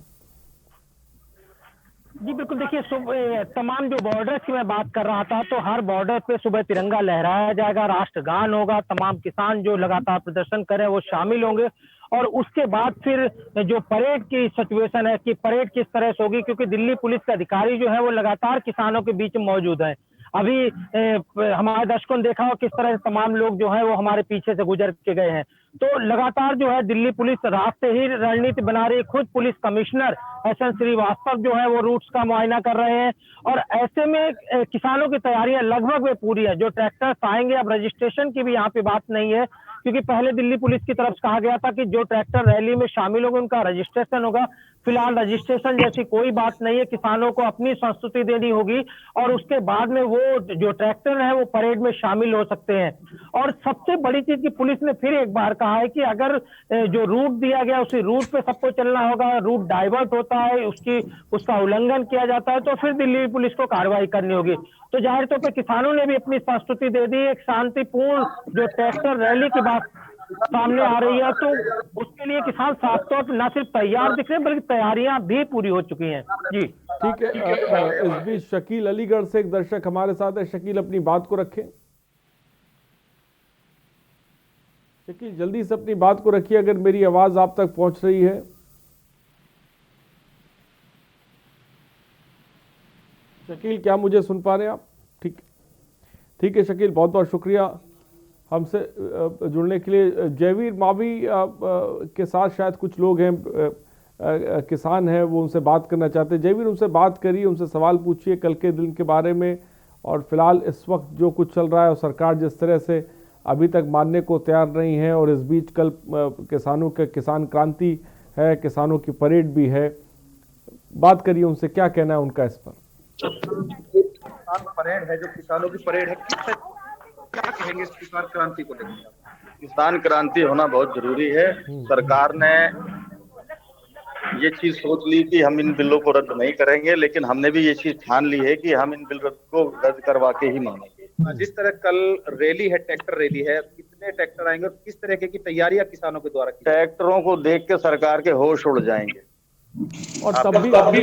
जी बिल्कुल, देखिए तमाम जो बॉर्डर की मैं बात कर रहा था, तो हर बॉर्डर पे सुबह तिरंगा लहराया जाएगा, राष्ट्रगान होगा, तमाम किसान जो लगातार प्रदर्शन करें वो शामिल होंगे। और उसके बाद फिर जो परेड की सिचुएशन है कि परेड किस तरह से होगी, क्योंकि दिल्ली पुलिस के अधिकारी जो है वो लगातार किसानों के बीच में मौजूद हैं। अभी हमारे दर्शकों ने देखा हो किस तरह से तमाम लोग जो है वो हमारे पीछे से गुजर के गए हैं। तो लगातार जो है दिल्ली पुलिस रात से ही रणनीति बना रही है। खुद पुलिस कमिश्नर एस.एन. श्रीवास्तव जो है वो रूट्स का मुआयना कर रहे हैं। और ऐसे में किसानों की तैयारियां लगभग वे पूरी है। जो ट्रैक्टर्स आएंगे, अब रजिस्ट्रेशन की भी यहाँ पे बात नहीं है, क्योंकि पहले दिल्ली पुलिस की तरफ से कहा गया था कि जो ट्रैक्टर रैली में शामिल होंगे उनका रजिस्ट्रेशन होगा। फिलहाल रजिस्ट्रेशन जैसी कोई बात नहीं है, किसानों को अपनी संस्तुति देनी होगी और उसके बाद में वो जो ट्रैक्टर है वो परेड में शामिल हो सकते हैं। और सबसे बड़ी चीज की पुलिस ने फिर एक बार कहा है कि अगर जो रूट दिया गया उसी रूट पे सबको चलना होगा, रूट डाइवर्ट होता है, उसका उल्लंघन किया जाता है तो फिर दिल्ली पुलिस को कार्रवाई करनी होगी। तो जाहिर तौर पर किसानों ने भी अपनी संस्तुति दे दी। एक शांतिपूर्ण जो ट्रैक्टर रैली की बात सामने आ रही है, तो उसके लिए किसान साफ तौर पर न सिर्फ तैयार दिख रहे हैं बल्कि तैयारियां भी पूरी हो चुकी हैं। जी ठीक है। इस बीच शकील अलीगढ़ से एक दर्शक हमारे साथ है। शकील अपनी बात को रखें। शकील जल्दी से अपनी बात को रखिए अगर मेरी आवाज आप तक पहुंच रही है। शकील क्या मुझे सुन पा रहे हैं आप? ठीक है शकील, बहुत बहुत शुक्रिया हमसे जुड़ने के लिए। जयवीर मावी के साथ शायद कुछ लोग हैं, किसान हैं, वो उनसे बात करना चाहते हैं। जयवीर उनसे बात करिए, उनसे सवाल पूछिए कल के दिन के बारे में और फिलहाल इस वक्त जो कुछ चल रहा है और सरकार जिस तरह से अभी तक मानने को तैयार नहीं है। और इस बीच कल किसानों के किसान क्रांति है, किसानों की परेड भी है। बात करिए उनसे, क्या कहना है उनका इस पर। किसान परेड है, जो किसानों की परेड है, क्या कहेंगे इस किसान क्रांति को लेकर? किसान क्रांति होना बहुत जरूरी है। सरकार ने ये चीज सोच ली कि हम इन बिलों को रद्द नहीं करेंगे, लेकिन हमने भी ये चीज ठान ली है कि हम इन बिल को रद्द करवा के ही मानेंगे। जिस तरह कल रैली है, ट्रैक्टर रैली है, कितने ट्रैक्टर आएंगे और किस तरह की तैयारियां किसानों के द्वारा की? ट्रैक्टरों को देख के सरकार के होश उड़ जाएंगे। और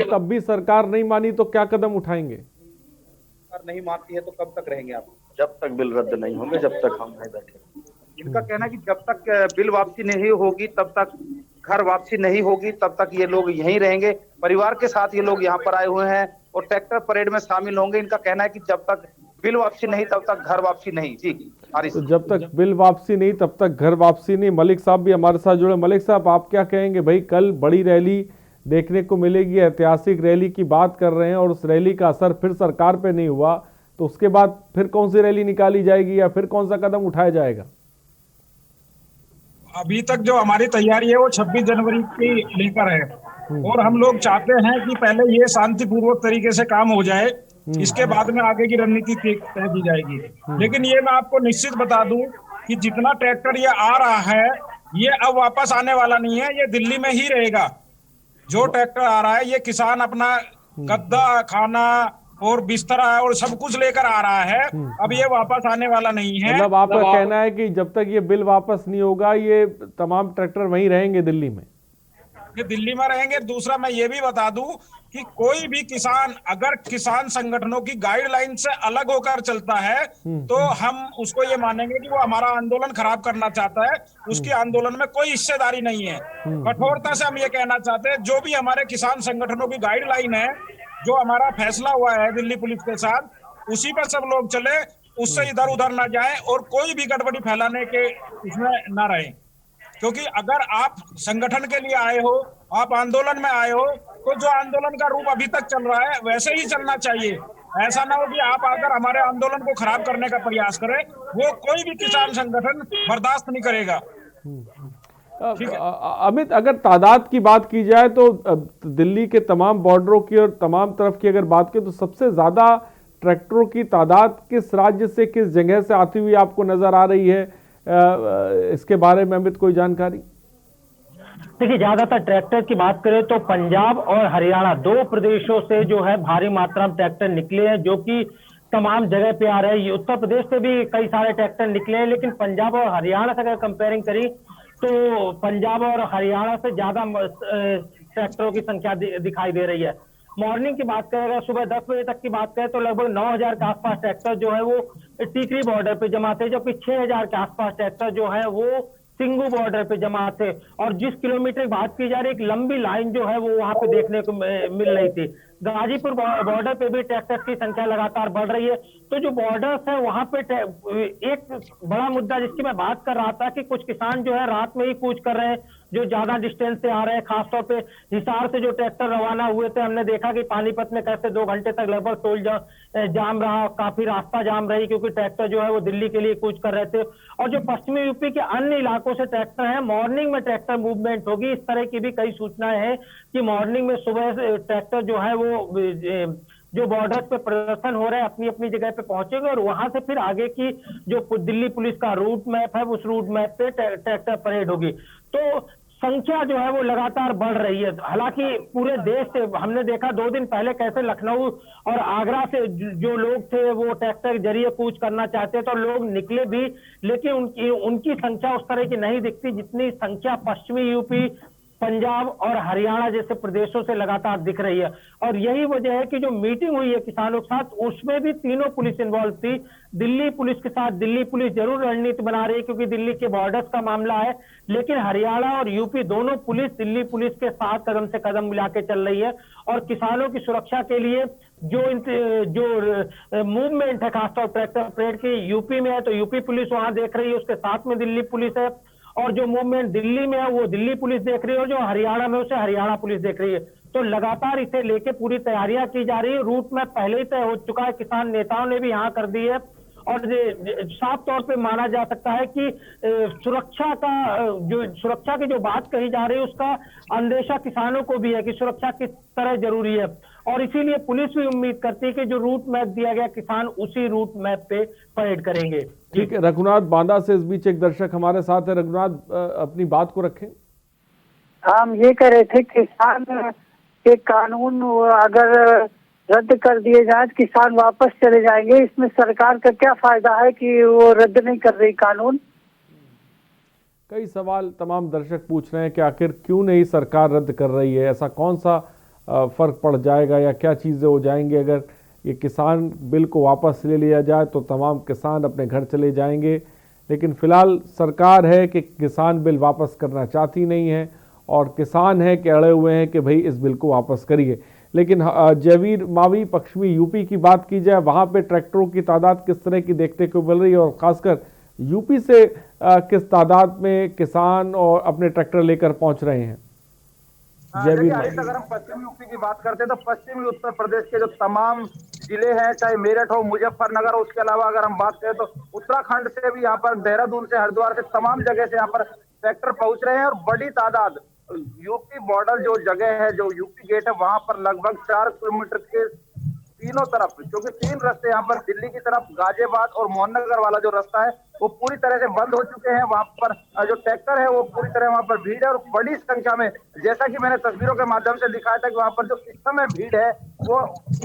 तब भी सरकार नहीं मानी तो क्या कदम उठाएंगे? सरकार नहीं मानती है तो कब तक रहेंगे आप? जब तक बिल रद्द नहीं होंगे, जब तक हम नहीं बैठेंगे। इनका कहना है कि जब तक बिल वापसी नहीं होगी, तब तक घर वापसी नहीं होगी, तब तक ये लोग यहीं रहेंगे। परिवार के साथ ये लोग यहाँ पर आए हुए हैं और ट्रैक्टर परेड में शामिल होंगे। इनका कहना है कि जब तक बिल वापसी नहीं तब तक घर वापसी नहीं। जी तो जब तक बिल वापसी नहीं तब तक घर वापसी नहीं। मलिक साहब भी हमारे साथ जुड़े। मलिक साहब आप क्या कहेंगे भाई? कल बड़ी रैली देखने को मिलेगी, ऐतिहासिक रैली की बात कर रहे हैं और उस रैली का असर फिर सरकार पे नहीं हुआ, तो उसके बाद फिर कौन सी रैली निकाली जाएगी या फिर कौन सा कदम उठाया जाएगा? अभी तक जो हमारी तैयारी है वो 26 जनवरी की लेकर है और हम लोग चाहते हैं कि पहले ये शांतिपूर्वक तरीके से काम हो जाए, इसके बाद में आगे की रणनीति तय की जाएगी। लेकिन ये मैं आपको निश्चित बता दूं कि जितना ट्रैक्टर ये आ रहा है ये अब वापस आने वाला नहीं है, ये दिल्ली में ही रहेगा। जो ट्रैक्टर आ रहा है ये किसान अपना गद्दा, खाना और बिस्तरा और सब कुछ लेकर आ रहा है, अब ये वापस आने वाला नहीं है। मतलब आपका कहना है कि जब तक ये बिल वापस नहीं होगा ये तमाम ट्रैक्टर वहीं रहेंगे दिल्ली में? ये दिल्ली में रहेंगे। दूसरा मैं ये भी बता दूं कि कोई भी किसान अगर किसान संगठनों की गाइडलाइन से अलग होकर चलता है तो हम उसको ये मानेंगे कि वो हमारा आंदोलन खराब करना चाहता है। उसकी आंदोलन में कोई हिस्सेदारी नहीं है। कठोरता से हम ये कहना चाहते हैं जो भी हमारे किसान संगठनों की गाइडलाइन है, जो हमारा फैसला हुआ है दिल्ली पुलिस के साथ, उसी पर सब लोग चले, उससे इधर उधर ना जाएं और कोई भी गड़बड़ी फैलाने के इसमें ना रहे। क्योंकि अगर आप संगठन के लिए आए हो, आप आंदोलन में आए हो, तो जो आंदोलन का रूप अभी तक चल रहा है वैसे ही चलना चाहिए। ऐसा ना हो कि आप आकर हमारे आंदोलन को खराब करने का प्रयास करें, वो कोई भी किसान संगठन बर्दाश्त नहीं करेगा। अमित, अगर तादाद की बात की जाए तो दिल्ली के तमाम बॉर्डरों की और तमाम तरफ की अगर बात करें तो सबसे ज्यादा ट्रैक्टरों की तादाद किस राज्य से, किस जगह से आती हुई आपको नजर आ रही है? इसके बारे में अमित कोई जानकारी? देखिए, ज्यादातर ट्रैक्टर की बात करें तो पंजाब और हरियाणा 2 प्रदेशों से जो है भारी मात्रा में ट्रैक्टर निकले हैं, जो कि तमाम जगह पे आ रहे हैं। उत्तर प्रदेश से भी कई सारे ट्रैक्टर निकले हैं, लेकिन पंजाब और हरियाणा से अगर कंपेयरिंग करें तो पंजाब और हरियाणा से ज्यादा ट्रैक्टरों की संख्या दिखाई दे रही है। मॉर्निंग की बात करें, अगर सुबह 10 बजे तक की बात करें तो लगभग 9,000 के आसपास ट्रैक्टर जो है वो टीकरी बॉर्डर पे जमा थे, जबकि 6,000 के आसपास ट्रैक्टर जो है वो सिंगू बॉर्डर पे जमा थे। और जिस किलोमीटर की बात की जा रही है, एक लंबी लाइन जो है वो वहां पे देखने को मिल रही थी। गाजीपुर बॉर्डर पे भी ट्रैक्टर की संख्या लगातार बढ़ रही है। तो जो बॉर्डर्स है वहां पे एक बड़ा मुद्दा जिसकी मैं बात कर रहा था कि कुछ किसान जो है रात में ही कूच कर रहे हैं, जो ज्यादा डिस्टेंस से आ रहे हैं। खासतौर पे हिसार से जो ट्रैक्टर रवाना हुए थे, हमने देखा कि पानीपत में कैसे 2 घंटे तक लगभग टोल जाम रहा, काफी रास्ता जाम रही, क्योंकि ट्रैक्टर जो है वो दिल्ली के लिए कूच कर रहे थे। और जो पश्चिमी यूपी के अन्य इलाकों से ट्रैक्टर है, मॉर्निंग में ट्रैक्टर मूवमेंट होगी। इस तरह की भी कई सूचनाएं हैं कि मॉर्निंग में सुबह से ट्रैक्टर जो है वो जो बॉर्डर्स पे प्रदर्शन हो रहे हैं अपनी अपनी जगह पे पहुंचेंगे, और वहां से फिर आगे की जो दिल्ली पुलिस का रूट मैप है उस रूट मैप पे ट्रैक्टर परेड होगी। तो संख्या जो है वो लगातार बढ़ रही है। हालांकि पूरे देश से हमने देखा 2 दिन पहले कैसे लखनऊ और आगरा से जो लोग थे वो ट्रैक्टर के जरिए कूच करना चाहते तो लोग निकले भी, लेकिन उनकी संख्या उस तरह की नहीं दिखती जितनी संख्या पश्चिमी यूपी, पंजाब और हरियाणा जैसे प्रदेशों से लगातार दिख रही है। और यही वजह है कि जो मीटिंग हुई है किसानों के साथ, उसमें भी तीनों पुलिस इन्वॉल्व थी। दिल्ली पुलिस के साथ दिल्ली पुलिस जरूर रणनीति बना रही है क्योंकि दिल्ली के बॉर्डर्स का मामला है, लेकिन हरियाणा और यूपी दोनों पुलिस दिल्ली पुलिस के साथ कदम से कदम मिला के चल रही है। और किसानों की सुरक्षा के लिए जो मूवमेंट है खासतौर ट्रैक्टर परेड की यूपी में है तो यूपी पुलिस वहां देख रही है, उसके साथ में दिल्ली पुलिस है। और जो मूवमेंट दिल्ली में है वो दिल्ली पुलिस देख रही है, और जो हरियाणा में उसे हरियाणा पुलिस देख रही है। तो लगातार इसे लेके पूरी तैयारियां की जा रही है। रूट मैप पहले ही तय हो चुका है, किसान नेताओं ने भी यहाँ कर दी है। और साफ तौर पे माना जा सकता है कि सुरक्षा की जो बात कही जा रही है उसका अंदेशा किसानों को भी है कि सुरक्षा किस तरह जरूरी है। और इसीलिए पुलिस भी उम्मीद करती है कि जो रूट मैप दिया गया किसान उसी रूट मैप पे परेड करेंगे। ठीक है, रघुनाथ बांदा से इस बीच एक दर्शक हमारे साथ है। रघुनाथ, अपनी बात को रखें। हम ये कह रहे थे किसान के कानून अगर रद्द कर दिए जाए तो किसान वापस चले जाएंगे, इसमें सरकार का क्या फायदा है कि वो रद्द नहीं कर रही कानून? कई सवाल तमाम दर्शक पूछ रहे हैं कि आखिर क्यों नहीं सरकार रद्द कर रही है, ऐसा कौन सा फर्क पड़ जाएगा या क्या चीज़ें हो जाएंगी अगर ये किसान बिल को वापस ले लिया जाए तो तमाम किसान अपने घर चले जाएंगे। लेकिन फिलहाल सरकार है कि किसान बिल वापस करना चाहती नहीं है और किसान है कि अड़े हुए हैं कि भाई इस बिल को वापस करिए। लेकिन जयवीर मावी पश्चिमी यूपी की बात की जाए, वहाँ पे ट्रैक्टरों की तादाद किस तरह की देखने को मिल रही है और ख़ासकर यूपी से किस तादाद में किसान और अपने ट्रैक्टर लेकर पहुँच रहे हैं? अगर हम पश्चिमी यूपी की बात करते हैं तो पश्चिमी उत्तर प्रदेश के जो तमाम जिले हैं, चाहे मेरठ हो, मुजफ्फरनगर हो, उसके अलावा अगर हम बात करें तो उत्तराखंड से भी यहाँ पर देहरादून से, हरिद्वार से, तमाम जगह से यहाँ पर ट्रैक्टर पहुंच रहे हैं। और बड़ी तादाद यूपी बॉर्डर जो जगह है, जो यूपी गेट है, वहां पर लगभग 4 किलोमीटर के तीनों तरफ, क्योंकि 3 रास्ते यहाँ पर दिल्ली की तरफ गाजियाबाद और मोहननगर वाला जो रास्ता है वो पूरी तरह से बंद हो चुके हैं। वहां पर जो ट्रैक्टर है वो पूरी तरह वहां पर भीड़ है और बड़ी संख्या में, जैसा कि मैंने तस्वीरों के माध्यम से दिखाया था कि वहां पर जो इस समय भीड़ है वो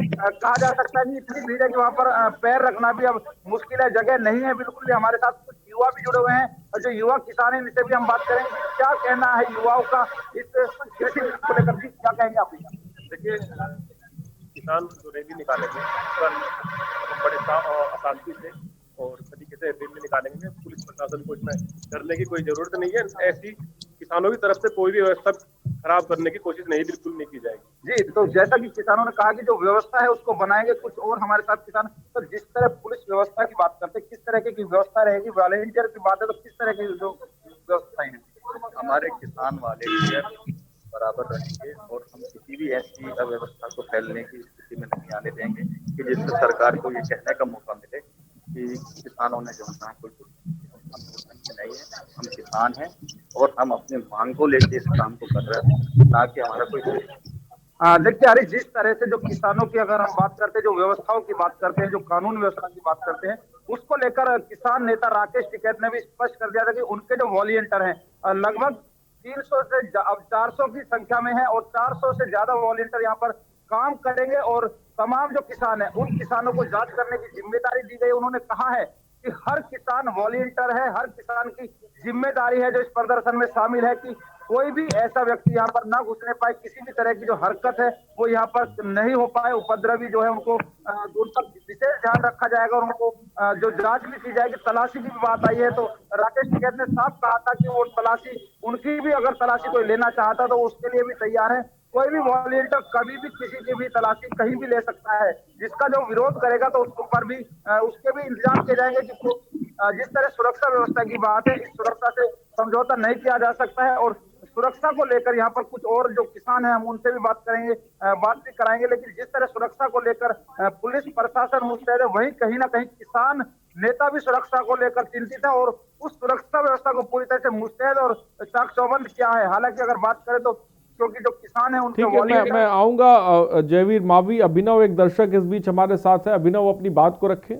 कहा जा सकता है कि इतनी भीड़ है कि वहां पर पैर रखना भी अब मुश्किल है, जगह नहीं है बिल्कुल भी। हमारे साथ कुछ युवा भी जुड़े हुए हैं और जो युवा किसान है इनसे भी हम बात करेंगे, क्या कहना है युवाओं का इस कृषि को लेकर, क्या कहेंगे आप? देखिए, किसान जो रैली निकालेंगे बड़े अशांति से और तरीके से रैली निकालेंगे, पुलिस प्रशासन को इसमें डरने की कोई जरूरत नहीं है। ऐसी किसानों की तरफ से कोई भी व्यवस्था खराब करने की कोशिश नहीं, बिल्कुल नहीं की जाएगी। जी, तो जैसा कि किसानों ने कहा कि जो व्यवस्था है उसको बनाएंगे। कुछ और हमारे साथ किसान, तो जिस तरह पुलिस व्यवस्था की बात करते हैं, किस तरह की व्यवस्था रहेगी? वॉलेंटियर की बात है तो किस तरह की जो व्यवस्थाएं हैं? हमारे किसान वालेंटियर बराबर रहेंगे और हम किसी भी ऐसी अव्यवस्था को फैलने की स्थिति में नहीं आने देंगे कि जिससे सरकार को ये कहने का मौका मिले कि किसानों ने जो है कोई नहीं है। हम किसान हैं और हम अपनी मांग को लेकर इस काम को कर रहे हैं, ना कि हमारा कोई। देखिए हरीश, जिस तरह से जो किसानों की अगर हम बात करते हैं, जो व्यवस्थाओं की बात करते हैं, जो कानून व्यवस्था की बात करते हैं, उसको लेकर किसान नेता राकेश टिकैत ने भी स्पष्ट कर दिया था कि उनके जो वॉलंटियर हैं लगभग 300 से अब 400 की संख्या में है और 400 से ज्यादा वॉलंटियर यहाँ पर काम करेंगे और तमाम जो किसान है उन किसानों को जांच करने की जिम्मेदारी दी गई। उन्होंने कहा है कि हर किसान वॉलंटियर है, हर किसान की जिम्मेदारी है जो इस प्रदर्शन में शामिल है कि कोई भी ऐसा व्यक्ति यहाँ पर ना घुसने पाए, किसी भी तरह की जो हरकत है वो यहाँ पर नहीं हो पाए। उपद्रवी जो है उनको दूर तक विशेष ध्यान रखा जाएगा और उनको जो जांच भी की जाएगी। तलाशी की भी बात आई है तो राकेश टिकैत ने साफ कहा था कि वो तलाशी उनकी भी अगर तलाशी कोई लेना चाहता तो उसके लिए भी तैयार है। कोई भी वॉलंटियर कभी भी किसी की भी तलाशी कहीं भी ले सकता है। जिसका जो विरोध करेगा तो उसके ऊपर भी उसके भी इंतजाम किए जाएंगे कि जिस तरह सुरक्षा व्यवस्था की बात है, इस सुरक्षा से समझौता नहीं किया जा सकता है। और सुरक्षा को लेकर यहाँ पर कुछ और जो किसान हैं हम उनसे भी बात करेंगे, बात भी कराएंगे। लेकिन जिस तरह सुरक्षा को लेकर पुलिस प्रशासन मुस्तैद है, वहीं कहीं ना कहीं किसान नेता भी सुरक्षा को लेकर चिंतित है और उस सुरक्षा व्यवस्था को पूरी तरह से मुस्तैद और चाक चौबंद किया है। हालांकि अगर बात करें तो क्योंकि जो किसान है उनके ठीक है, मैं आऊंगा जयवीर मावी। अभिनव एक दर्शक इस बीच हमारे साथ है। अभिनव अपनी बात को रखें।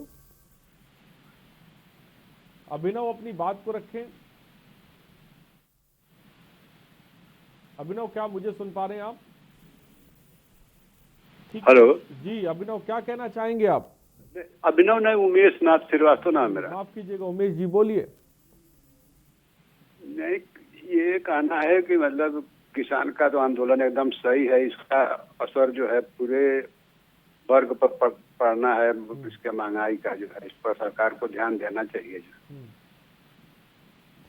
अभिनव अपनी बात को रखें। अभिनव क्या मुझे सुन पा रहे हैं आप? हेलो जी अभिनव, क्या कहना चाहेंगे आप? अभिनव नहीं, उमेश नाथ श्रीवास्तव नाम मेरा। माफ कीजिएगा उमेश जी, बोलिए। नहीं, ये कहना है कि मतलब किसान का तो आंदोलन एकदम सही है, इसका असर जो है पूरे वर्ग पर पड़ना है। इसके महंगाई का जो है इस पर सरकार को ध्यान देना चाहिए।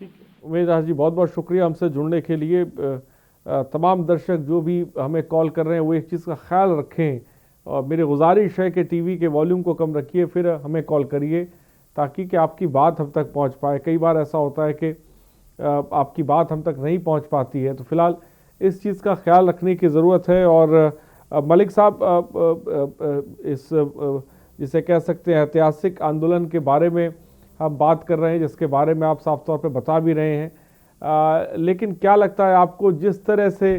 ठीक है उमेश दास जी, बहुत बहुत शुक्रिया हमसे जुड़ने के लिए। तमाम दर्शक जो भी हमें कॉल कर रहे हैं वो एक चीज़ का ख्याल रखें और मेरी गुजारिश है कि टीवी के वॉल्यूम को कम रखिए, फिर हमें कॉल करिए ताकि कि आपकी बात हम तक पहुंच पाए। कई बार ऐसा होता है कि आपकी बात हम तक नहीं पहुंच पाती है, तो फिलहाल इस चीज़ का ख्याल रखने की ज़रूरत है। और मलिक साहब, इस जिसे कह सकते हैं ऐतिहासिक आंदोलन के बारे में हम बात कर रहे हैं, जिसके बारे में आप साफ तौर पे बता भी रहे हैं, लेकिन क्या लगता है आपको, जिस तरह से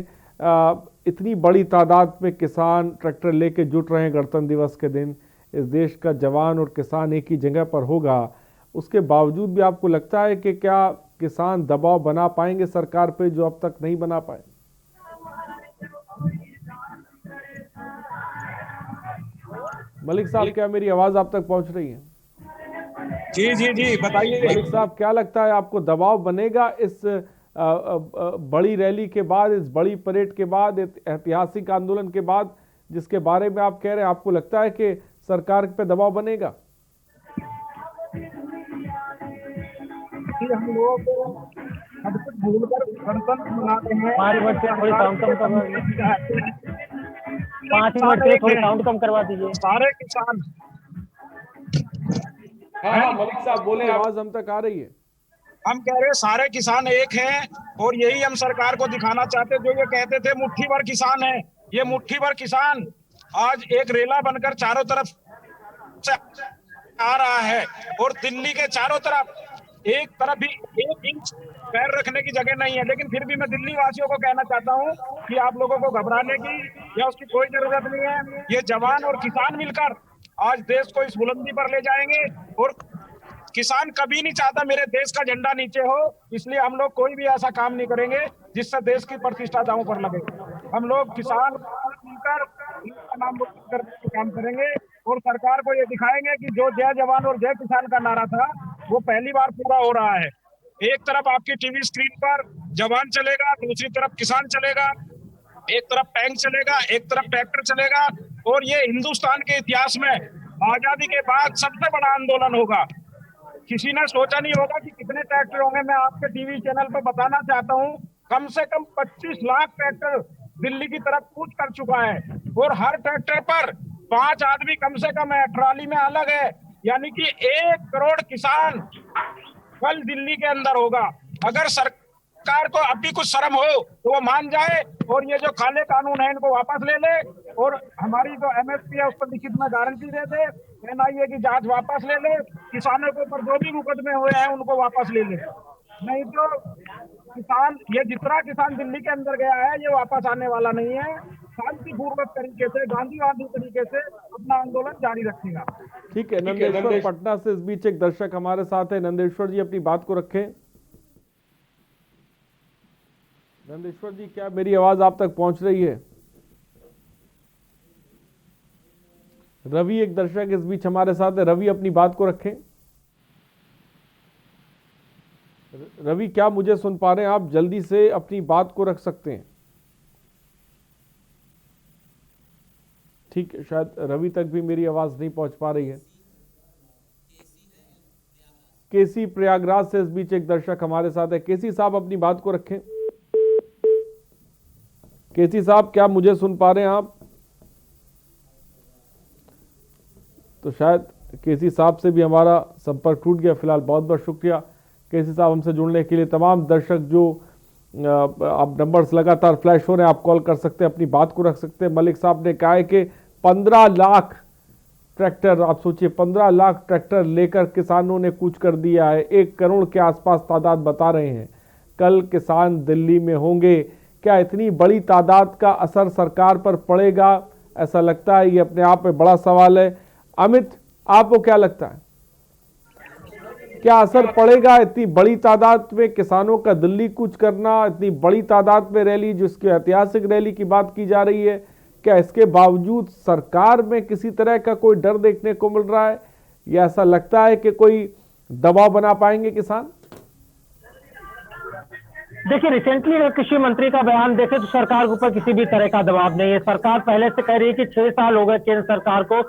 इतनी बड़ी तादाद में किसान ट्रैक्टर लेके जुट रहे हैं गणतंत्र दिवस के दिन, इस देश का जवान और किसान एक ही जगह पर होगा, उसके बावजूद भी आपको लगता है कि क्या किसान दबाव बना पाएंगे सरकार पे जो अब तक नहीं बना पाए? मलिक साहब, क्या मेरी आवाज आप तक पहुंच रही है? जी बताइए मलिक साहब, क्या लगता है आपको दबाव बनेगा इस बड़ी रैली के बाद, इस बड़ी परेड के बाद, ऐतिहासिक आंदोलन के बाद, जिसके बारे में आप कह रहे हैं, आपको लगता है कि सरकार पे दबाव बनेगा? हम लोग सब कुछ भूलकर गणतंत्र मनाते हैं। हमारे बच्चे थोड़ी साउंड कम करवा दीजिए, 5 मिनट के थोड़ी साउंड कम करवा दीजिए। सारे किसान, हाँ मलिक साहब बोले, आवाज हम तक आ रही है। हम कह रहे हैं सारे किसान एक हैं और यही हम सरकार को दिखाना चाहते हैं। जो ये कहते थे मुट्ठी भर किसान है, ये मुट्ठी भर किसान आज एक रेला बनकर चारों तरफ से आ रहा है और दिल्ली के चारों तरफ एक तरफ भी 1 इंच पैर रखने की जगह नहीं है। लेकिन फिर भी मैं दिल्ली वासियों को कहना चाहता हूँ कि आप लोगों को घबराने की या उसकी कोई जरूरत नहीं है। ये जवान और किसान मिलकर आज देश को इस बुलंदी पर ले जाएंगे और किसान कभी नहीं चाहता मेरे देश का झंडा नीचे हो, इसलिए हम लोग कोई भी ऐसा काम नहीं करेंगे जिससे देश की प्रतिष्ठा दांव पर लगे। हम लोग किसान मिलकर नाम करने का काम करेंगे और सरकार को ये दिखाएंगे कि जो जय जवान और जय किसान का नारा था वो पहली बार पूरा हो रहा है। एक तरफ आपकी टीवी स्क्रीन पर जवान चलेगा, दूसरी तरफ किसान चलेगा, एक तरफ टैंक चलेगा, एक तरफ ट्रैक्टर चलेगा और ये हिंदुस्तान के इतिहास में आजादी के बाद सबसे बड़ा आंदोलन होगा। किसी ने सोचा नहीं होगा कि कितने ट्रैक्टर होंगे। मैं आपके टीवी चैनल पर बताना चाहता हूँ, कम से कम 25 लाख ट्रैक्टर दिल्ली की तरफ कूच कर चुका है और हर ट्रैक्टर पर 5 आदमी कम से कम है, ट्रॉली में अलग है, यानी कि 1 करोड़ किसान कल दिल्ली के अंदर होगा। अगर सरकार को अभी कुछ शर्म हो तो वो मान जाए और ये जो काले कानून है इनको वापस ले ले और हमारी जो MSP है उस पर लिखित में गारंटी दे दे, NIA की जांच वापस ले ले, किसानों के ऊपर जो भी मुकदमे हुए हैं उनको वापस ले ले। नहीं तो किसान, ये जितना किसान दिल्ली के अंदर गया है ये वापस आने वाला नहीं है। शांतिपूर्वक तरीके से, गांधीवादी तरीके से अपना आंदोलन जारी रखेगा। ठीक है, नंदेश्वर पटना से इस बीच एक दर्शक हमारे साथ है। नंदेश्वर जी, अपनी बात को रखें। नंदेश्वर जी, क्या मेरी आवाज आप तक पहुंच रही है? रवि एक दर्शक इस बीच हमारे साथ है। रवि, अपनी बात को रखें। रवि, क्या मुझे सुन पा रहे हैं आप? जल्दी से अपनी बात को रख सकते हैं। ठीक है, शायद रवि तक भी मेरी आवाज नहीं पहुंच पा रही है। केसी प्रयागराज से इस बीच एक दर्शक हमारे साथ है। केसी साहब, अपनी बात को रखें। केसी साहब, क्या मुझे सुन पा रहे हैं आप? तो शायद केसी साहब से भी हमारा संपर्क टूट गया। फिलहाल बहुत बहुत शुक्रिया केसी साहब हमसे जुड़ने के लिए। तमाम दर्शक जो अब नंबर्स लगातार फ्लैश हो रहे हैं, आप कॉल कर सकते हैं, अपनी बात को रख सकते हैं। मलिक साहब ने कहा है कि 15 लाख ट्रैक्टर, आप सोचिए 15 लाख ट्रैक्टर लेकर किसानों ने कूच कर दिया है। 1 करोड़ के आसपास तादाद बता रहे हैं। कल किसान दिल्ली में होंगे। क्या इतनी बड़ी तादाद का असर सरकार पर पड़ेगा? ऐसा लगता है, ये अपने आप में बड़ा सवाल है। अमित, आपको क्या लगता है, क्या असर पड़ेगा इतनी बड़ी तादाद में किसानों का दिल्ली कूच करना, इतनी बड़ी तादाद में रैली, जिसकी ऐतिहासिक रैली की बात की जा रही है? क्या इसके बावजूद सरकार में किसी तरह का कोई डर देखने को मिल रहा है, या ऐसा लगता है कि कोई दबाव बना पाएंगे किसान? देखिए, रिसेंटली अगर कृषि मंत्री का बयान देखें तो सरकार के ऊपर किसी भी तरह का दबाव नहीं है। सरकार पहले से कह रही है कि 6 साल हो गए केंद्र सरकार को,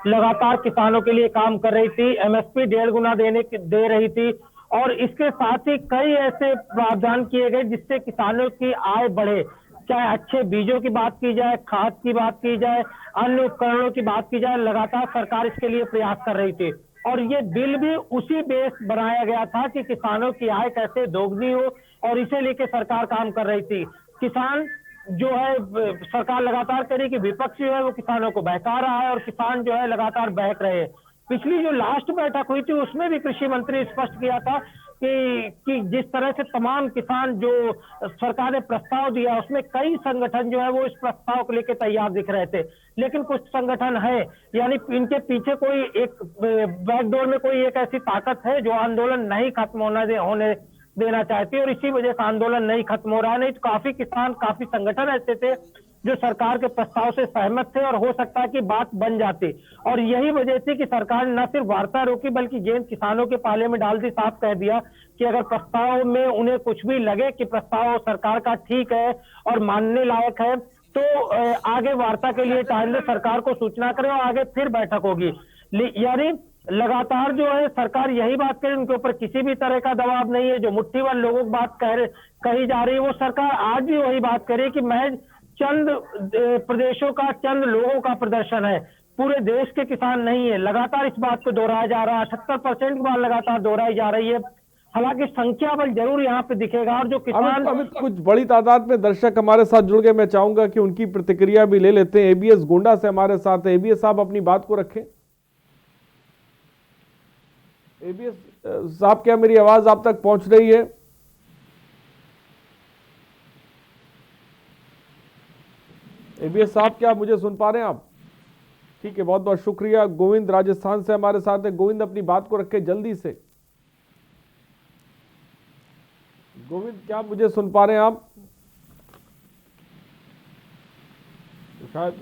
लगातार किसानों के लिए काम कर रही थी, एमएसपी 1.5 गुना दे रही थी, और इसके साथ ही कई ऐसे प्रावधान किए गए जिससे किसानों की आय बढ़े। चाहे अच्छे बीजों की बात की जाए, खाद की बात की जाए, अन्य उपकरणों की बात की जाए, लगातार सरकार इसके लिए प्रयास कर रही थी। और ये बिल भी उसी बेस बनाया गया था कि किसानों की आय कैसे दोगुनी हो, और इसे लेके सरकार काम कर रही थी। किसान जो है, सरकार लगातार कह रही कि विपक्ष जो है वो किसानों को बहका रहा है, और किसान जो है लगातार बहक रहे हैं। पिछली जो लास्ट बैठक हुई थी उसमें भी कृषि मंत्री स्पष्ट किया था कि जिस तरह से तमाम किसान जो सरकार ने प्रस्ताव दिया, उसमें कई संगठन जो है वो इस प्रस्ताव को लेकर तैयार दिख रहे थे, लेकिन कुछ संगठन है, यानी इनके पीछे कोई एक बैकडोर में कोई एक ऐसी ताकत है जो आंदोलन नहीं खत्म होने देना चाहती है, और इसी वजह से आंदोलन नहीं खत्म हो रहा है। नहीं तो काफी किसान, काफी संगठन ऐसे थे जो सरकार के प्रस्ताव से सहमत थे, और हो सकता है कि बात बन जाती। और यही वजह थी कि सरकार ने न सिर्फ वार्ता रोकी बल्कि गेंद किसानों के पाले में डाल दी। साफ कह दिया कि अगर प्रस्ताव में उन्हें कुछ भी लगे कि प्रस्ताव सरकार का ठीक है और मानने लायक है, तो आगे वार्ता के लिए टाइम दे, सरकार को सूचना करे और आगे फिर बैठक होगी। यानी लगातार जो है सरकार यही बात करे, उनके ऊपर किसी भी तरह का दबाव नहीं है। जो मुट्ठीभर लोगों की बात कही जा रही है, वो सरकार आज भी वही बात करे कि महज चंद प्रदेशों का, चंद लोगों का प्रदर्शन है, पूरे देश के किसान नहीं है। लगातार इस बात को दोहराया जा रहा है, 78% की बात लगातार दोहराई जा रही है। हालांकि संख्या बल जरूर यहाँ पे दिखेगा, और जो किसान अमित, कुछ बड़ी तादाद में दर्शक हमारे साथ जुड़ गए, मैं चाहूंगा कि उनकी प्रतिक्रिया भी ले लेते हैं। एबीएस गोंडा से हमारे साथ है। एबीएस साहब, अपनी बात को रखें। एबीएस साहब, क्या मेरी आवाज आप तक पहुंच रही है? एबीएस साहब, क्या मुझे सुन पा रहे हैं आप? ठीक है, बहुत बहुत शुक्रिया। गोविंद राजस्थान से हमारे साथ है। गोविंद, अपनी बात को रखें जल्दी से। गोविंद, क्या मुझे सुन पा रहे हैं आप? शायद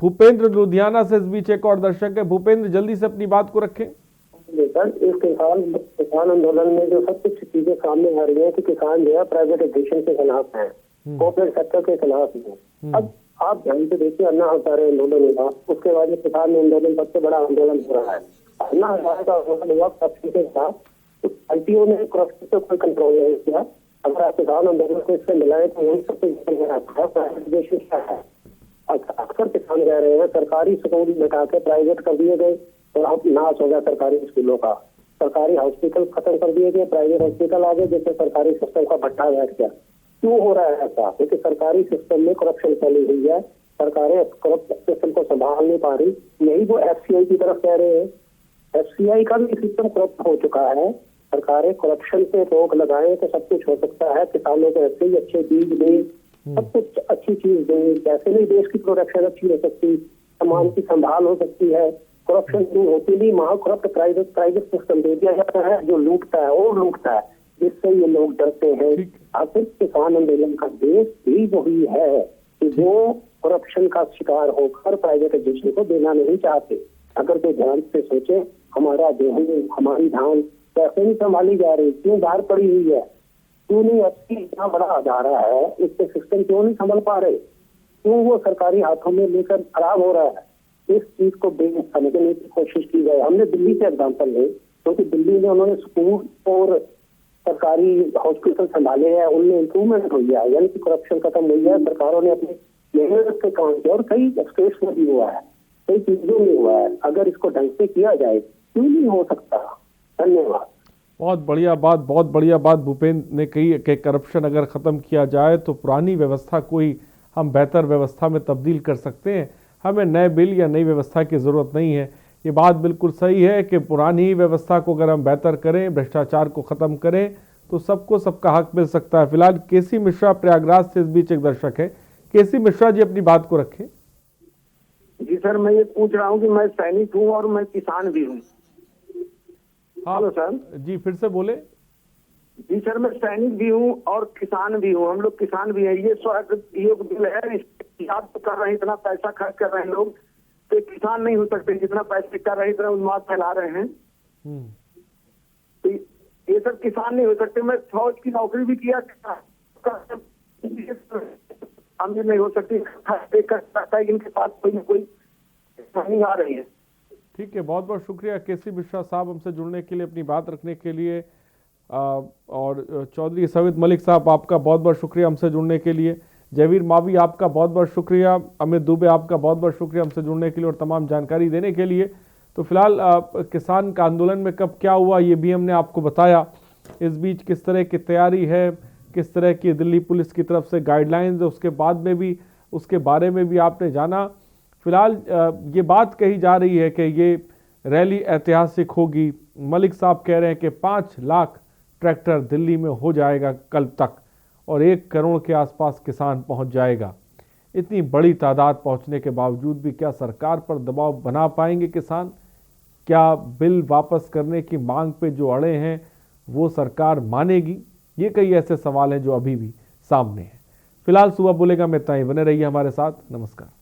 भूपेंद्र लुधियाना से इस बीच एक और दर्शक है। भूपेंद्र, जल्दी से अपनी बात को रखें। इस किसान आंदोलन में जो सब कुछ चीजें सामने आ रही है कि किसान जो है प्राइवेटाइजेशन के खिलाफ है, कॉर्पोरेट सेक्टर के खिलाफ है। अब आप ध्यान से देखिए, अन्ना हजारे आंदोलन हुआ, उसके बाद किसान आंदोलन सबसे बड़ा आंदोलन हो रहा है। अन्ना हजारे का आंदोलन हुआ करप्शन के खिलाफ, तो आईटीओ ने करप्शन पे कोई कंट्रोल नहीं किया। अगर आप किसान आंदोलन को इससे मिलाए तो वही सबसे प्राइवेटाइजेशन क्या है। अक्सर किसान कह रहे हैं सरकारी स्कूल मिटा के प्राइवेट कर दिए गए, और अब नाश हो गया सरकारी स्कूलों का। सरकारी हॉस्पिटल खत्म कर दिए गए, प्राइवेट हॉस्पिटल आ गए, जिससे सरकारी सिस्टम का भट्टा बैठ गया। क्यों हो रहा है ऐसा? क्योंकि सरकारी सिस्टम में करप्शन फैली हुई है, सरकारें करप्ट सिस्टम को संभाल नहीं पा रही। यही वो एफसीआई की तरफ कह रहे हैं। एफसीआई का भी सिस्टम करप्ट हो चुका है। सरकारें करप्शन पे रोक लगाएं तो सब कुछ हो सकता है। किसानों को ऐसे ही अच्छे बीज दें, सब कुछ अच्छी चीज दें, जैसे नहीं देश की प्रोडक्शन अच्छी हो सकती, सामान की संभाल हो सकती है। करप्शन दूर होती नहीं, वहां करप्ट प्राइवेट सिस्टम दे दिया जाता है जो लूटता है और लूटता है, जिससे ये लोग डरते हैं। आखिर किसान आंदोलन का देश भी वही है कि वो करप्शन का शिकार होकर प्राइवेटाइजेशन को देना नहीं चाहते। अगर कोई ध्यान से सोचे, हमारा गेहूं, हमारी धान कैसे नहीं संभाली जा रही, क्यों बाहर पड़ी हुई है, क्यों नहीं अच्छी, इतना बड़ा अदारा है, इसके सिस्टम क्यों नहीं संभल पा रहे, क्यों वो सरकारी हाथों में लेकर खराब हो रहा है। इस चीज को समझने की कोशिश की जाए। हमने दिल्ली से एग्जाम्पल ले, क्योंकि दिल्ली में उन्होंने स्कूल और सरकारी हॉस्पिटल संभाले हैं, उनमें इम्प्रूवमेंट हुई है, यानी कि करप्शन खत्म हुई है। सरकारों ने अपनी मेहनत से काम किया और कई स्टेट्स में भी हुआ है, कई चीजों में हुआ है। अगर इसको ढंग से किया जाए क्यों नहीं हो सकता। धन्यवाद। बहुत बढ़िया बात भूपेंद्र ने कही कि करप्शन अगर ख़त्म किया जाए तो पुरानी व्यवस्था को ही हम बेहतर व्यवस्था में तब्दील कर सकते हैं। हमें नए बिल या नई व्यवस्था की ज़रूरत नहीं है। ये बात बिल्कुल सही है कि पुरानी व्यवस्था को अगर हम बेहतर करें, भ्रष्टाचार को ख़त्म करें, तो सबको सबका हक मिल सकता है। फिलहाल केसी मिश्रा प्रयागराज से इस बीच एक दर्शक है। केसी मिश्रा जी, अपनी बात को रखें। जी सर, मैं ये पूछ रहा हूँ कि मैं सैनिक हूँ और मैं किसान भी हूँ। हाँ सर जी, फिर से बोले। जी सर, मैं सैनिक भी हूँ और किसान भी हूँ, हम लोग किसान भी हैं। ये योग बिल है, याद तो कर रहे हैं, इतना पैसा खर्च कर रहे हैं लोग, तो किसान नहीं हो सकते। जितना पैसे कर रहे हैं इतना उन्माद फैला रहे हैं, तो ये सब किसान नहीं हो सकते। मैं फौज की नौकरी भी किया, अमीर नहीं हो सकती। इनके पास कोई ना कोई नहीं आ रही है। ठीक है, बहुत बहुत शुक्रिया केसी मिश्रा साहब हमसे जुड़ने के लिए, अपनी बात रखने के लिए। और चौधरी सवित मलिक साहब, आपका बहुत बहुत शुक्रिया हमसे जुड़ने के लिए। जयवीर मावी, आपका बहुत बहुत शुक्रिया। अमित दुबे, आपका बहुत बहुत शुक्रिया हमसे जुड़ने के लिए और तमाम जानकारी देने के लिए। तो फिलहाल किसान का आंदोलन में कब क्या हुआ ये भी हमने आपको बताया। इस बीच किस तरह की तैयारी है, किस तरह की दिल्ली पुलिस की तरफ से गाइडलाइंस है, उसके बाद में भी उसके बारे में भी आपने जाना। फिलहाल ये बात कही जा रही है कि ये रैली ऐतिहासिक होगी। मलिक साहब कह रहे हैं कि 5 लाख ट्रैक्टर दिल्ली में हो जाएगा कल तक और 1 करोड़ के आसपास किसान पहुंच जाएगा। इतनी बड़ी तादाद पहुंचने के बावजूद भी क्या सरकार पर दबाव बना पाएंगे किसान? क्या बिल वापस करने की मांग पे जो अड़े हैं वो सरकार मानेगी? ये कई ऐसे सवाल हैं जो अभी भी सामने हैं। फिलहाल सुबह बोलेगा में इतना ही। बने रहिए हमारे साथ। नमस्कार।